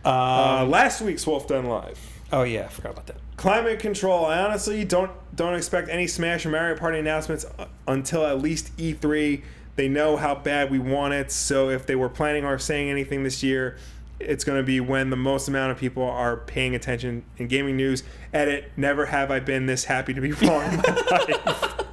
Last week's Wulff Den Live. Oh yeah, I forgot about that. Climate control. I honestly don't expect any Smash or Mario Party announcements until at least E3. They know how bad we want it, so if they were planning or saying anything this year, it's going to be when the most amount of people are paying attention in gaming news. Edit, never have I been this happy to be wrong in my life.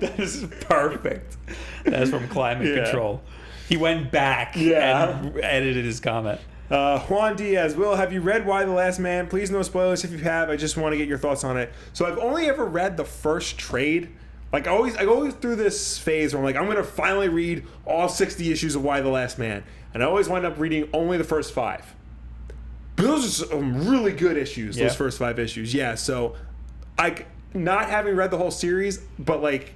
That is perfect. That's from Climate Control. He went back and edited his comment. Juan Diaz, Will, have you read Y the Last Man? Please no spoilers if you have. I just want to get your thoughts on it. So I've only ever read the first trade. Like I go through this phase where I'm like, I'm gonna finally read all 60 issues of Y the Last Man, and I always wind up reading only the first 5. But those are some really good issues. Those first 5 issues, yeah. So, not having read the whole series, but like,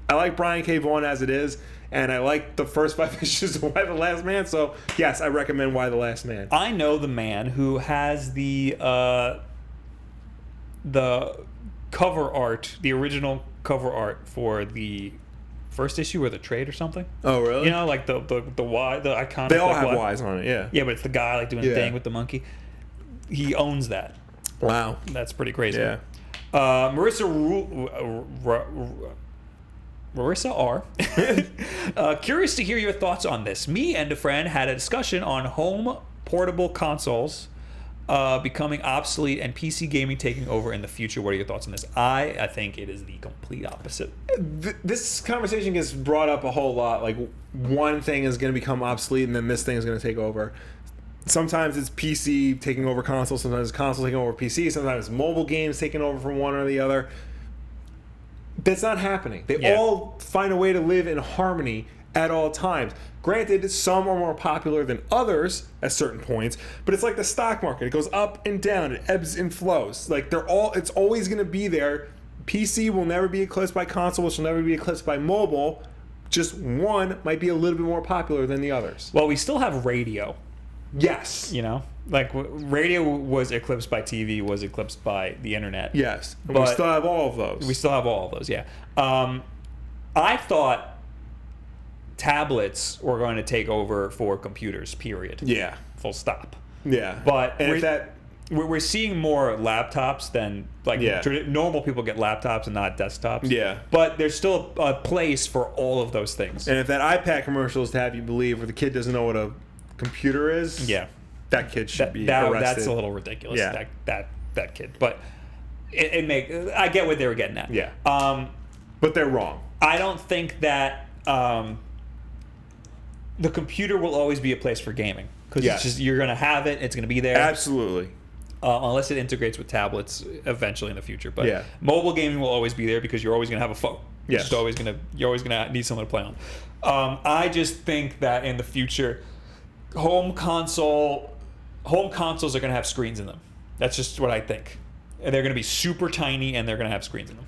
I like Brian K. Vaughan as it is, and I like the first 5 issues of Y the Last Man. So yes, I recommend Y the Last Man. I know the man who has the cover art, the original cover art for the first issue or the trade or something. Oh, really? You know, like the Y, the iconic. They all like, have Ys on it, yeah. Yeah, but it's the guy like doing a thing with the monkey. He owns that. Wow, that's pretty crazy. Yeah. Marissa R. Curious to hear your thoughts on this. Me and a friend had a discussion on home portable consoles becoming obsolete and PC gaming taking over in the future. What are your thoughts on this? I think it is the complete opposite. This conversation gets brought up a whole lot. Like, one thing is going to become obsolete and then this thing is going to take over. Sometimes it's PC taking over console, sometimes it's console taking over PC, sometimes it's mobile games taking over from one or the other. That's not happening. They all find a way to live in harmony at all times. Granted, some are more popular than others at certain points, but it's like the stock market. It goes up and down. It ebbs and flows. Like, it's always going to be there. PC will never be eclipsed by console, which will never be eclipsed by mobile. Just one might be a little bit more popular than the others. Well, we still have radio. Yes. You know? Like, radio was eclipsed by TV, was eclipsed by the internet. Yes. And we still have all of those. We still have all of those, yeah. I thought tablets were going to take over for computers, period. Yeah. Full stop. Yeah. But And we're seeing more laptops than, like, normal people get laptops and not desktops. Yeah. But there's still a place for all of those things. And if that iPad commercial is to have you believe where the kid doesn't know what a computer is, that kid should be arrested. That's a little ridiculous. Yeah. That kid. But I get what they were getting at. Yeah. But they're wrong. I don't think that the computer will always be a place for gaming, because it's just, you're going to have it. It's going to be there. Absolutely. Unless it integrates with tablets eventually in the future. But mobile gaming will always be there because you're always going to have a phone. Yes. You're always going to need something to play on. I just think that in the future, home consoles are going to have screens in them. That's just what I think. They're going to be super tiny and they're going to have screens in them.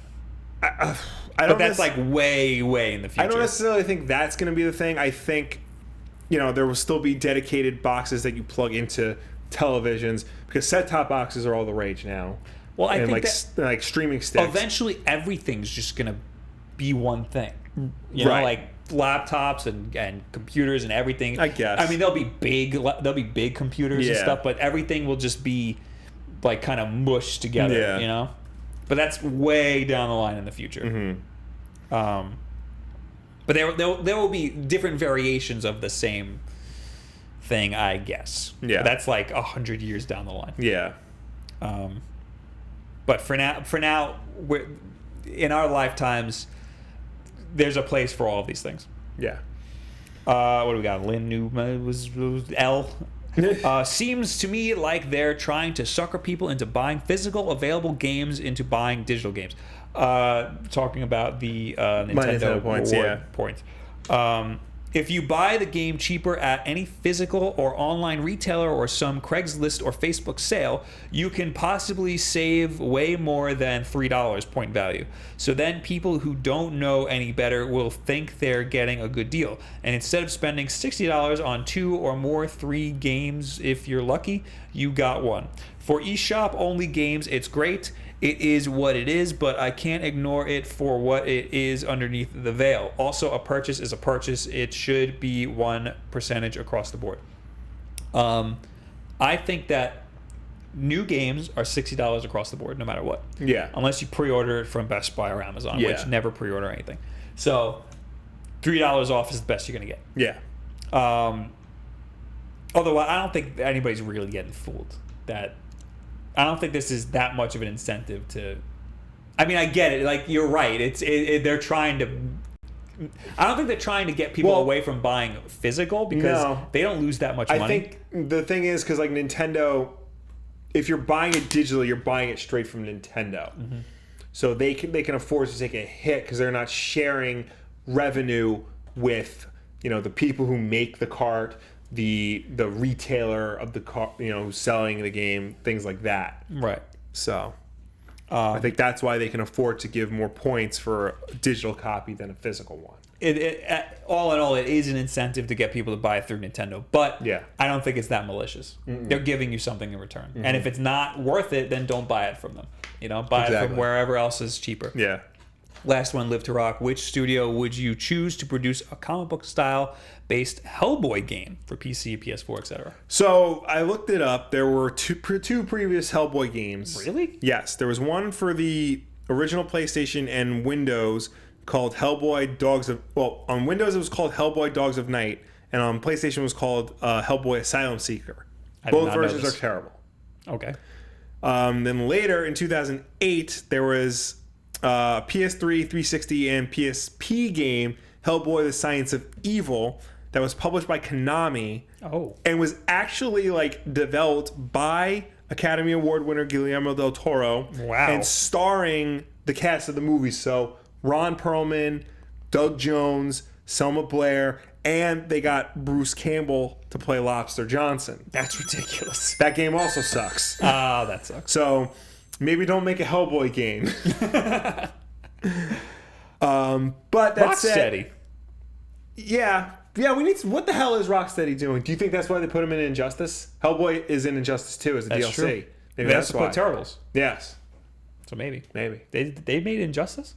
But that's like way in the future. I don't necessarily think that's going to be the thing. I think, there will still be dedicated boxes that you plug into televisions, because set-top boxes are all the rage now. Well, I think like streaming sticks. Eventually, everything's just going to be one thing. You know, like laptops and computers and everything. I guess. I mean, there'll be big computers and stuff, but everything will just be like kind of mushed together. Yeah. You know, but that's way down the line in the future. Mm-hmm. But there will be different variations of the same thing, I guess. Yeah. But that's like 100 years down the line. Yeah. But for now, in our lifetimes, there's a place for all of these things. Yeah. What do we got? Lynn Newman was L. Seems to me like they're trying to sucker people into buying physical available games into buying digital games. Talking about the Nintendo points, points. If you buy the game cheaper at any physical or online retailer or some Craigslist or Facebook sale, you can possibly save way more than $3 point value. So then people who don't know any better will think they're getting a good deal. And instead of spending $60 on 2 or more 3 games, if you're lucky, you got one. For eShop only games, it's great. It is what it is, but I can't ignore it for what it is underneath the veil. Also, a purchase is a purchase. It should be 1% across the board. I think that new games are $60 across the board, no matter what. Yeah. Unless you pre-order it from Best Buy or Amazon, Yeah. which never pre-order anything. So, $3 off is the best you're going to get. Yeah. Although I don't think anybody's really getting fooled. I don't think this is that much of an incentive to. I mean, I get it. Like, you're right. They're trying to I don't think they're trying to get people away from buying physical because they don't lose that much money. I think the thing is because like Nintendo, if you're buying it digitally, you're buying it straight from Nintendo, so they can afford to take a hit because they're not sharing revenue with the people who make the cart, the retailer of the car, who's selling the game, things like that. Right. So I think that's why they can afford to give more points for a digital copy than a physical one. All in all, it is an incentive to get people to buy it through Nintendo, but I don't think it's that malicious. They're giving you something in return, and if it's not worth it, then don't buy it from them. Buy it from wherever else is cheaper. Yeah. Last one, Live to Rock. Which studio would you choose to produce a comic book style based Hellboy game for PC, PS4, etc.? So I looked it up. There were two previous Hellboy games. Really? Yes. There was one for the original PlayStation and Windows called Hellboy Dogs of... Well, on Windows it was called Hellboy Dogs of Night, and on PlayStation it was called Hellboy Asylum Seeker. Both versions are terrible. Okay. Then later, in 2008, there was a PS3, 360, and PSP game, Hellboy the Science of Evil, that was published by Konami. Oh. And was actually developed by Academy Award winner Guillermo del Toro. Wow. And starring the cast of the movie. So Ron Perlman, Doug Jones, Selma Blair, and they got Bruce Campbell to play Lobster Johnson. That's ridiculous. That game also sucks. Ah, that sucks. So maybe don't make a Hellboy game. But that's Rocksteady. Yeah, we need. What the hell is Rocksteady doing? Do you think that's why they put him in Injustice? Hellboy is in Injustice 2 as a DLC. True. Maybe they that's also why. put Turtles. Yes. So maybe. They made Injustice?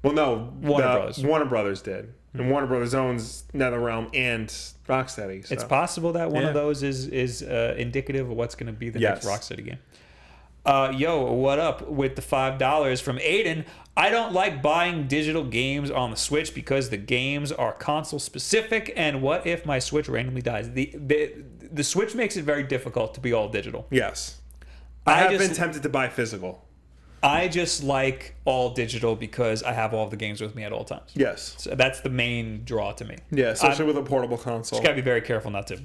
Well, no. Brothers. Warner Brothers did. And Warner Brothers owns NetherRealm and Rocksteady. So. It's possible that one of those is indicative of what's going to be the next Rocksteady game. Yo, what up with the $5 from Aiden? I don't like buying digital games on the Switch because the games are console specific, and what if my Switch randomly dies? The Switch makes it very difficult to be all digital. Yes. I have been tempted to buy physical. I just like all digital because I have all of the games with me at all times. Yes. So that's the main draw to me. Yeah, especially with a portable console. Just got to be very careful not to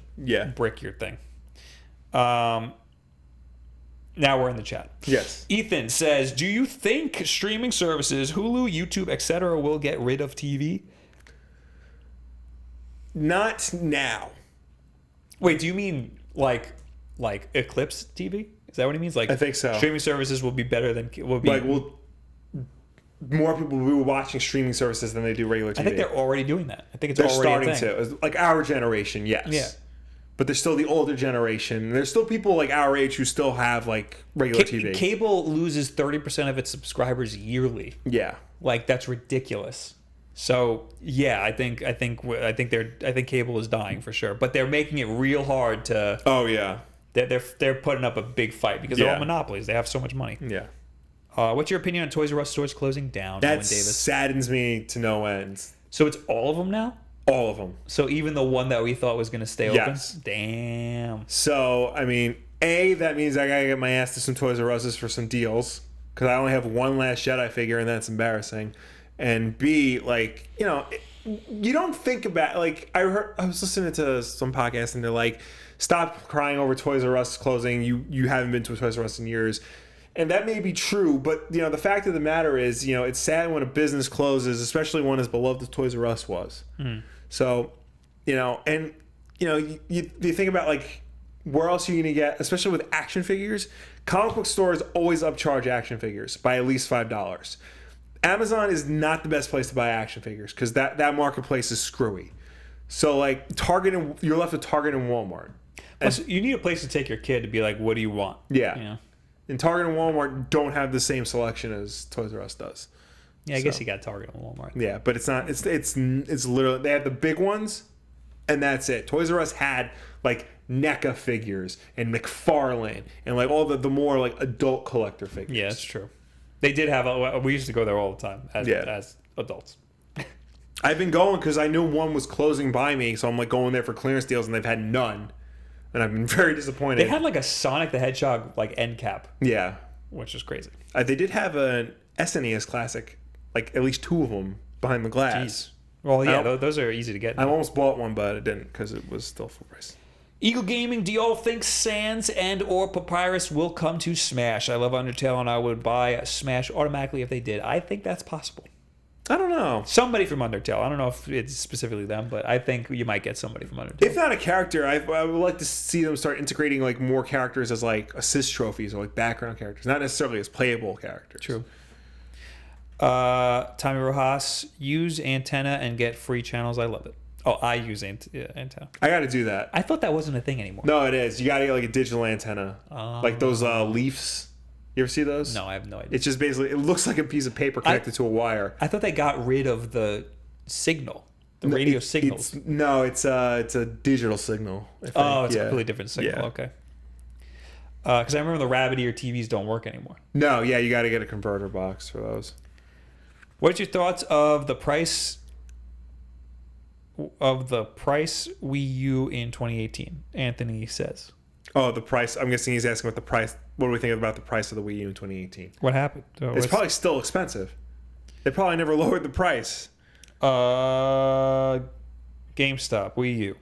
brick your thing. Now we're in the chat. Yes. Ethan says, do you think streaming services, Hulu, YouTube, etc., will get rid of TV? Not now. Wait, do you mean like Eclipse TV? Is that what he means? Like, I think so. Streaming services will be better than more people will be watching streaming services than they do regular TV. I think they're already doing that. I think it's they're already starting a thing. to. Like our generation, yes. Yeah. But there's still the older generation. There's still people like our age who still have regular TV. Cable loses 30% of its subscribers yearly. Yeah. That's ridiculous. So yeah, I think cable is dying for sure. But they're making it real hard to. Oh yeah. They're putting up a big fight because they're all monopolies. They have so much money. Yeah. What's your opinion on Toys R Us stores closing down? That Owen Davis? saddens me to no end. So it's all of them now? All of them. So even the one that we thought was going to stay open? Yes. Damn. So, I mean, A, that means I got to get my ass to some Toys R Us's for some deals. Because I only have one Last Jedi figure, and that's embarrassing. And B, you don't think about... I was listening to some podcast, and they're like, stop crying over Toys R Us closing. You haven't been to a Toys R Us in years. And that may be true, but the fact of the matter is, it's sad when a business closes, especially one as beloved as Toys R Us was. So, you think about where else are you going to get, especially with action figures. Comic book stores always upcharge action figures by at least $5. Amazon is not the best place to buy action figures because that marketplace is screwy. So Target, you're left with Target and Walmart. Plus, you need a place to take your kid to be like, what do you want? Yeah. And Target and Walmart don't have the same selection as Toys R Us does. Yeah, I guess you got Target and Walmart. Yeah, but it's not. It's literally they have the big ones, and that's it. Toys R Us had NECA figures and McFarlane and all the more adult collector figures. Yeah, that's true. They did have. We used to go there all the time as adults. I've been going because I knew one was closing by me, so I'm going there for clearance deals, and they've had none. And I've been very disappointed. They had a Sonic the Hedgehog end cap. Yeah. Which is crazy. They did have an SNES Classic, at least two of them behind the glass. Jeez. Well, yeah, those are easy to get. I almost bought one, but I didn't because it was still full price. Eagle Gaming, do y'all think Sans and or Papyrus will come to Smash? I love Undertale, and I would buy Smash automatically if they did. I think that's possible. I don't know. Somebody from Undertale. I don't know if it's specifically them, but I think you might get somebody from Undertale. If not a character, I would like to see them start integrating like more characters as like assist trophies or like background characters, not necessarily as playable characters. True. Tommy Rojas, use antenna and get free channels. I love it. Oh, I use antenna. I got to do that. I thought that wasn't a thing anymore. No, it is. You got to get like a digital antenna, like those Leafs. You ever see those? No, I have no idea. It's just basically, it looks like a piece of paper connected to a wire. I thought they got rid of the signal, the radio signals. It's a digital signal. I think. Oh, it's a completely different signal. Yeah. Okay. Because I remember the rabbit ear TVs don't work anymore. No, yeah, you got to get a converter box for those. What's your thoughts of the price Wii U in 2018? Anthony says. Oh, the price. I'm guessing he's asking what the price. What do we think about the price of the Wii U in 2018? What happened? It's probably still expensive. They probably never lowered the price. GameStop Wii U.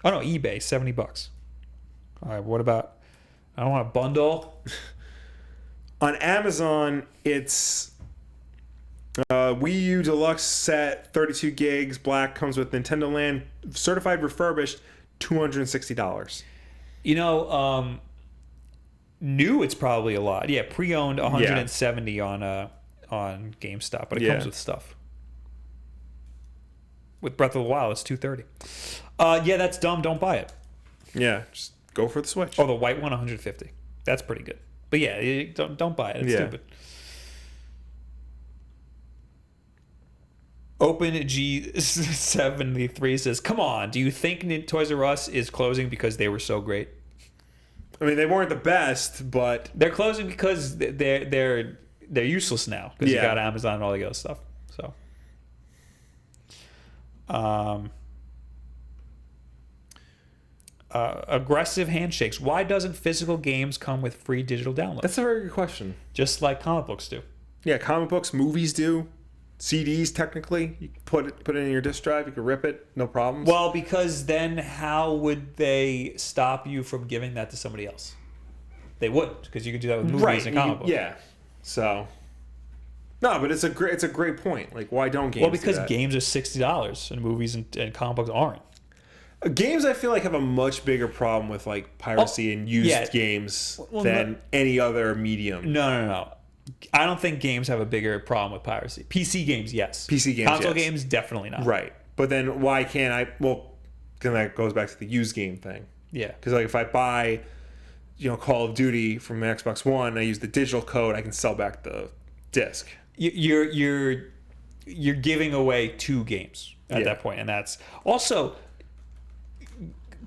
Oh no, eBay $70. All right, what about? I don't want a bundle. On Amazon, it's Wii U Deluxe set, 32 gigs, black, comes with Nintendo Land, certified refurbished, $260. You know, new it's probably a lot. Yeah, pre-owned 170 on GameStop, but it comes with stuff. With Breath of the Wild, it's $230. Yeah, that's dumb. Don't buy it. Yeah, just go for the Switch. Oh, the white one, 150. That's pretty good. But yeah, don't buy it. It's stupid. OpenG73 says, "Come on, do you think Toys R Us is closing because they were so great?" I mean, they weren't the best, but they're closing because they're useless now because you got Amazon and all the other stuff. So, aggressive handshakes. Why doesn't physical games come with free digital download? That's a very good question. Just like comic books do. Yeah, comic books, movies do. CDs, technically, you can put it in your disk drive. You can rip it, no problems. Well, because then how would they stop you from giving that to somebody else? They wouldn't, because you could do that with movies and comic books. Yeah. So, no, but it's a great point. Like, why don't games? Well, because do that? games are $60 and movies and comic books aren't. Games, I feel like, have a much bigger problem with like piracy and used games than any other medium. No. I don't think games have a bigger problem with piracy. PC games, yes. PC games, console games, definitely not. Right, but then why can't I? Well, then that goes back to the used game thing. Yeah, because like if I buy, Call of Duty from the Xbox One, I use the digital code, I can sell back the disc. You're giving away two games at that point, and that's also.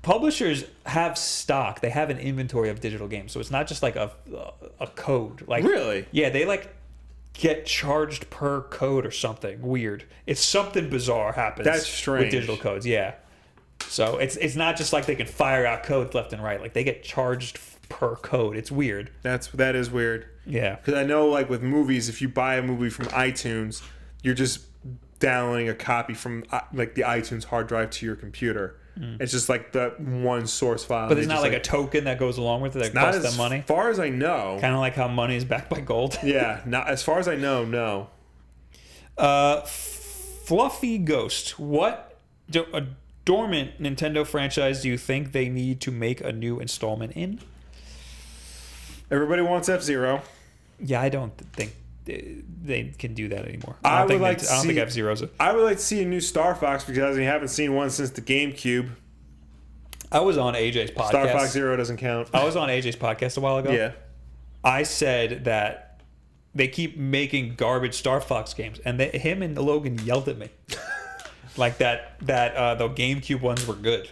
Publishers have stock. They have an inventory of digital games, so it's not just like a code. Like really, yeah, they like get charged per code or something weird. It's something bizarre happens. That's strange with digital codes. Yeah, so it's not just like they can fire out codes left and right. Like they get charged per code. It's weird. That is weird. Yeah, because I know like with movies, if you buy a movie from iTunes, you're just downloading a copy from like the iTunes hard drive to your computer. It's just like the one source file. But there's not like a token that goes along with it that costs them money? As far as I know. Kind of like how money is backed by gold. Yeah, not as far as I know, no. Fluffy Ghost. What a dormant Nintendo franchise do you think they need to make a new installment in? Everybody wants F-Zero. Yeah, I don't think they can do that anymore. I don't think F-Zero's it. I would like to see a new Star Fox because we haven't seen one since the GameCube. I was on AJ's podcast. Star Fox Zero doesn't count. I was on AJ's podcast a while ago. Yeah. I said that they keep making garbage Star Fox games, and him and Logan yelled at me. Like that the GameCube ones were good.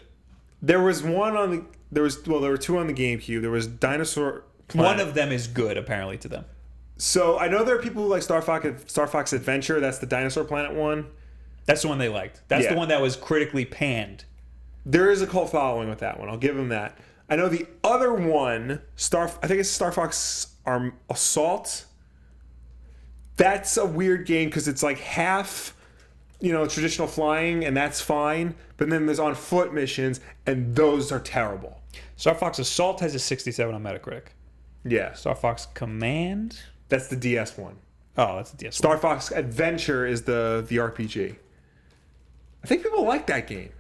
There was one on the there were two on the GameCube. There was Dinosaur Planet. One of them is good apparently to them. So I know there are people who like Star Fox Adventure. That's the Dinosaur Planet one. That's the one they liked. That's the one that was critically panned. There is a cult following with that one. I'll give them that. I know the other one, I think it's Star Fox Assault. That's a weird game because it's like half. traditional flying, and that's fine. But then there's on foot missions, and those are terrible. Star Fox Assault has a 67 on Metacritic. Yeah. Star Fox Command? That's the DS one. Oh, that's the DS Star Fox Adventure is the RPG. I think people like that game.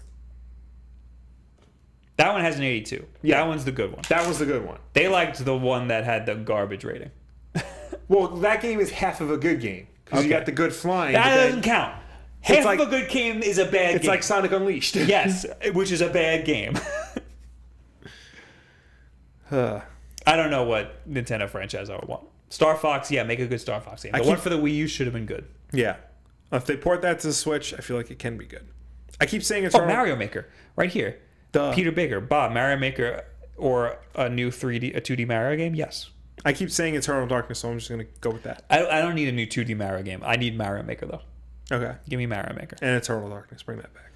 That one has an 82. Yeah. That one's the good one. That was the good one. They liked the one that had the garbage rating. Well, that game is half of a good game. Because you got the good flying. That doesn't count. Half like- of a good game is a bad game. It's like Sonic Unleashed. Yes, which is a bad game. I don't know what Nintendo franchise I would want. Star Fox, yeah, make a good Star Fox game. The one for the Wii U should have been good. Yeah. If they port that to the Switch, I feel like it can be good. I keep saying it's Oh, Mario Maker, right here. Duh. Peter Baker, Bob, Mario Maker, or a new 2D Mario game? Yes. I keep saying Eternal Darkness, so I'm just going to go with that. I don't need a new 2D Mario game. I need Mario Maker, though. Okay. Give me Mario Maker. And Eternal Darkness. Bring that back.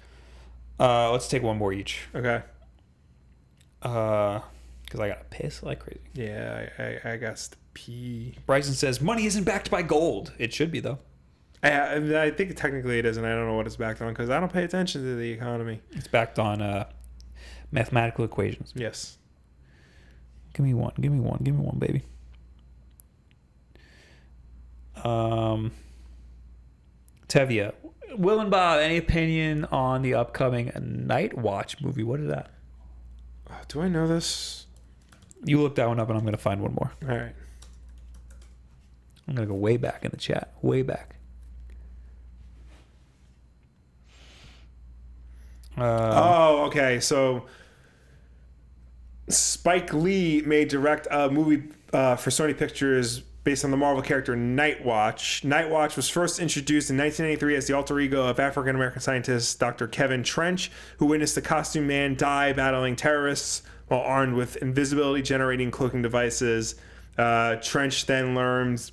Let's take one more each. Okay. Because I got to piss like crazy. Yeah, I guess the P. Bryson says, money isn't backed by gold. It should be, though. I think technically it is, and I don't know what it's backed on because I don't pay attention to the economy. It's backed on mathematical equations. Yes. Give me one, baby. Tevia, Will and Bob, any opinion on the upcoming Night Watch movie? What is that? Do I know this? You look that one up, and I'm going to find one more. All right. I'm going to go way back in the chat. Way back. Okay. So Spike Lee may direct a movie for Sony Pictures based on the Marvel character Night Watch. Night Watch was first introduced in 1993 as the alter ego of African-American scientist Dr. Kevin Trench, who witnessed a costume man die battling terrorists while armed with invisibility-generating cloaking devices. Trench then learned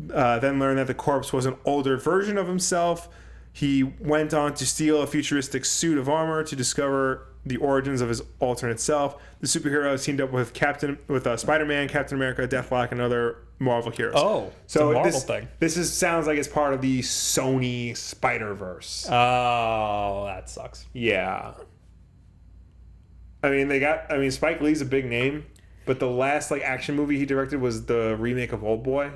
that the corpse was an older version of himself. He went on to steal a futuristic suit of armor to discover the origins of his alternate self. The superhero teamed up with Spider-Man, Captain America, Deathlock, and other Marvel heroes. Oh, so it's a Marvel thing. This sounds like it's part of the Sony Spider-Verse. Oh, that sucks. Yeah. I mean, Spike Lee's a big name, but the last action movie he directed was the remake of Old Boy.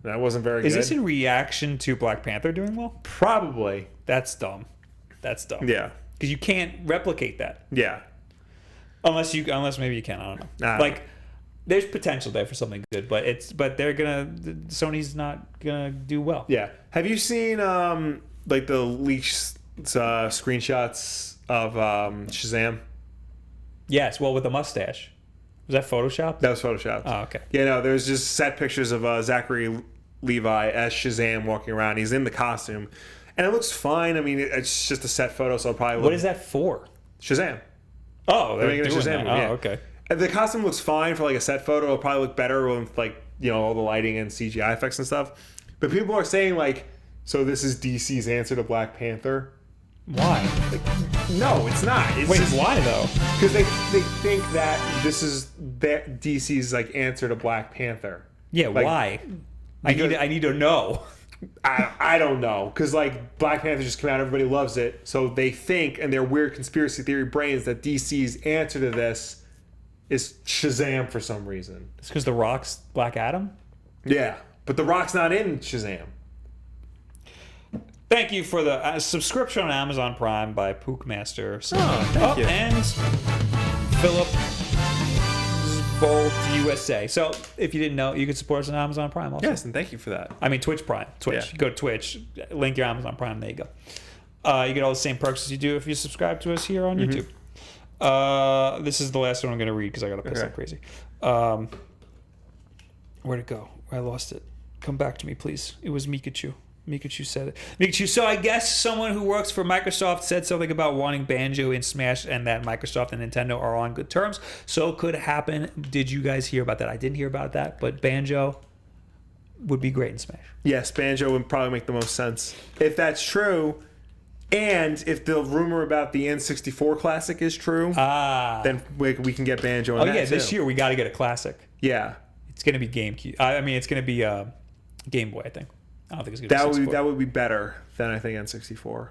That wasn't very good. Is this in reaction to Black Panther doing well? Probably. That's dumb. Yeah. Because you can't replicate that. Yeah. Unless maybe you can. I don't know. There's potential there for something good, but Sony's not gonna do well. Yeah. Have you seen the leaked screenshots of Shazam? Yes. Well, with a mustache. Was that Photoshop? That was Photoshopped. Oh, okay. Yeah, no, there's just set pictures of Zachary Levi as Shazam walking around. He's in the costume. And it looks fine. I mean, it's just a set photo, so I'll probably look. What is that for? Shazam. Oh, they're making a doing Shazam that. movie, yeah. Oh, okay. And the costume looks fine for a set photo. It'll probably look better with all the lighting and CGI effects and stuff. But people are saying so this is DC's answer to Black Panther. Why? No, it's not. It's Wait, just, why though? Because they think that this is DC's answer to Black Panther. Yeah, why? I need to know. I don't know, because Black Panther just came out, everybody loves it, so they think in their weird conspiracy theory brains that DC's answer to this is Shazam for some reason. It's because The Rock's Black Adam? Yeah, but The Rock's not in Shazam. Thank you for the subscription on Amazon Prime by Pookmaster. Thank you. And Philip Bolt USA. So if you didn't know, you can support us on Amazon Prime also. Yes, and thank you for that. I mean Twitch Prime. Twitch. Yeah. You go to Twitch, link your Amazon Prime, there you go. You get all the same perks as you do if you subscribe to us here on YouTube. This is the last one I'm going to read because I got to piss like crazy. Where'd it go? I lost it. Come back to me, please. It was Mikachu. Mikachu said it. Mikachu, so I guess someone who works for Microsoft said something about wanting Banjo in Smash and that Microsoft and Nintendo are on good terms. So it could happen. Did you guys hear about that? I didn't hear about that, but Banjo would be great in Smash. Yes, Banjo would probably make the most sense. If that's true, and if the rumor about the N64 Classic is true, then we can get Banjo in that too. This year we got to get a Classic. Yeah. It's going to be GameCube. I mean, it's going to be Game Boy, I think. I don't think it's going to be 64. That would be better than I think N64.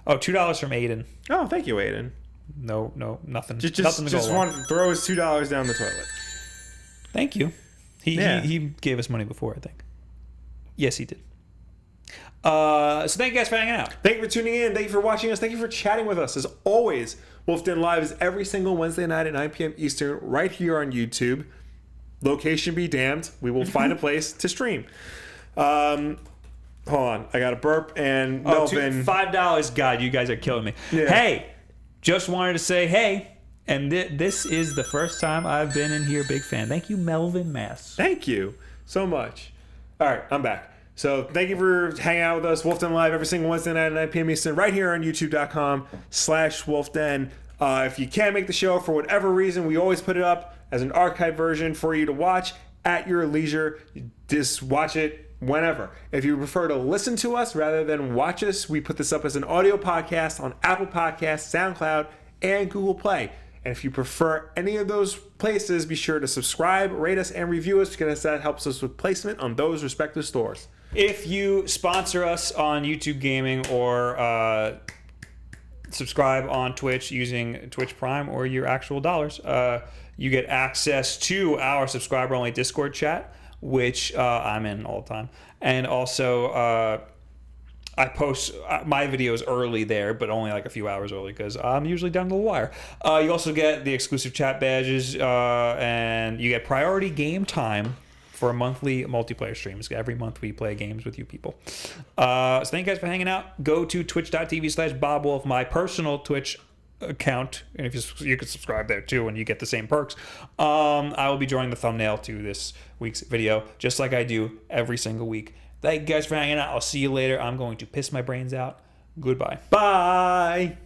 Oh, $2 from Aiden. Oh, thank you, Aiden. No, nothing. Just nothing to go along. want to throw his $2 down the toilet. Thank you. He Yeah. he gave us money before, I think. Yes, he did. So thank you guys for hanging out. Thank you for tuning in. Thank you for watching us. Thank you for chatting with us. As always, Wulff Den Live is every single Wednesday night at 9 p.m. Eastern, right here on YouTube. Location be damned. We will find a place to stream. Hold on. I got a burp and Melvin. $5. God, you guys are killing me. Yeah. Hey, just wanted to say hey. And this is the first time I've been in here. Big fan. Thank you, Melvin Mass. Thank you so much. All right, I'm back. So thank you for hanging out with us. Wulff Den Live every single Wednesday night at 9 p.m. Eastern, right here on youtube.com/WulffDen. If you can't make the show for whatever reason, we always put it up as an archive version for you to watch at your leisure. Just watch it whenever. If you prefer to listen to us rather than watch us, we put this up as an audio podcast on Apple Podcasts, SoundCloud, and Google Play. And if you prefer any of those places, be sure to subscribe, rate us, and review us because that helps us with placement on those respective stores. If you sponsor us on YouTube Gaming or subscribe on Twitch using Twitch Prime or your actual dollars, you get access to our subscriber-only Discord chat, which I'm in all the time. And also, I post my videos early there, but only like a few hours early because I'm usually down to the wire. You also get the exclusive chat badges, and you get priority game time for monthly multiplayer streams. Every month we play games with you people. So thank you guys for hanging out. Go to twitch.tv/BobWulff, my personal Twitch account, and if you can subscribe there too, and you get the same perks. I will be drawing the thumbnail to this week's video, just like I do every single week. Thank you guys for hanging out. I'll see you later. I'm going to piss my brains out. Goodbye. Bye.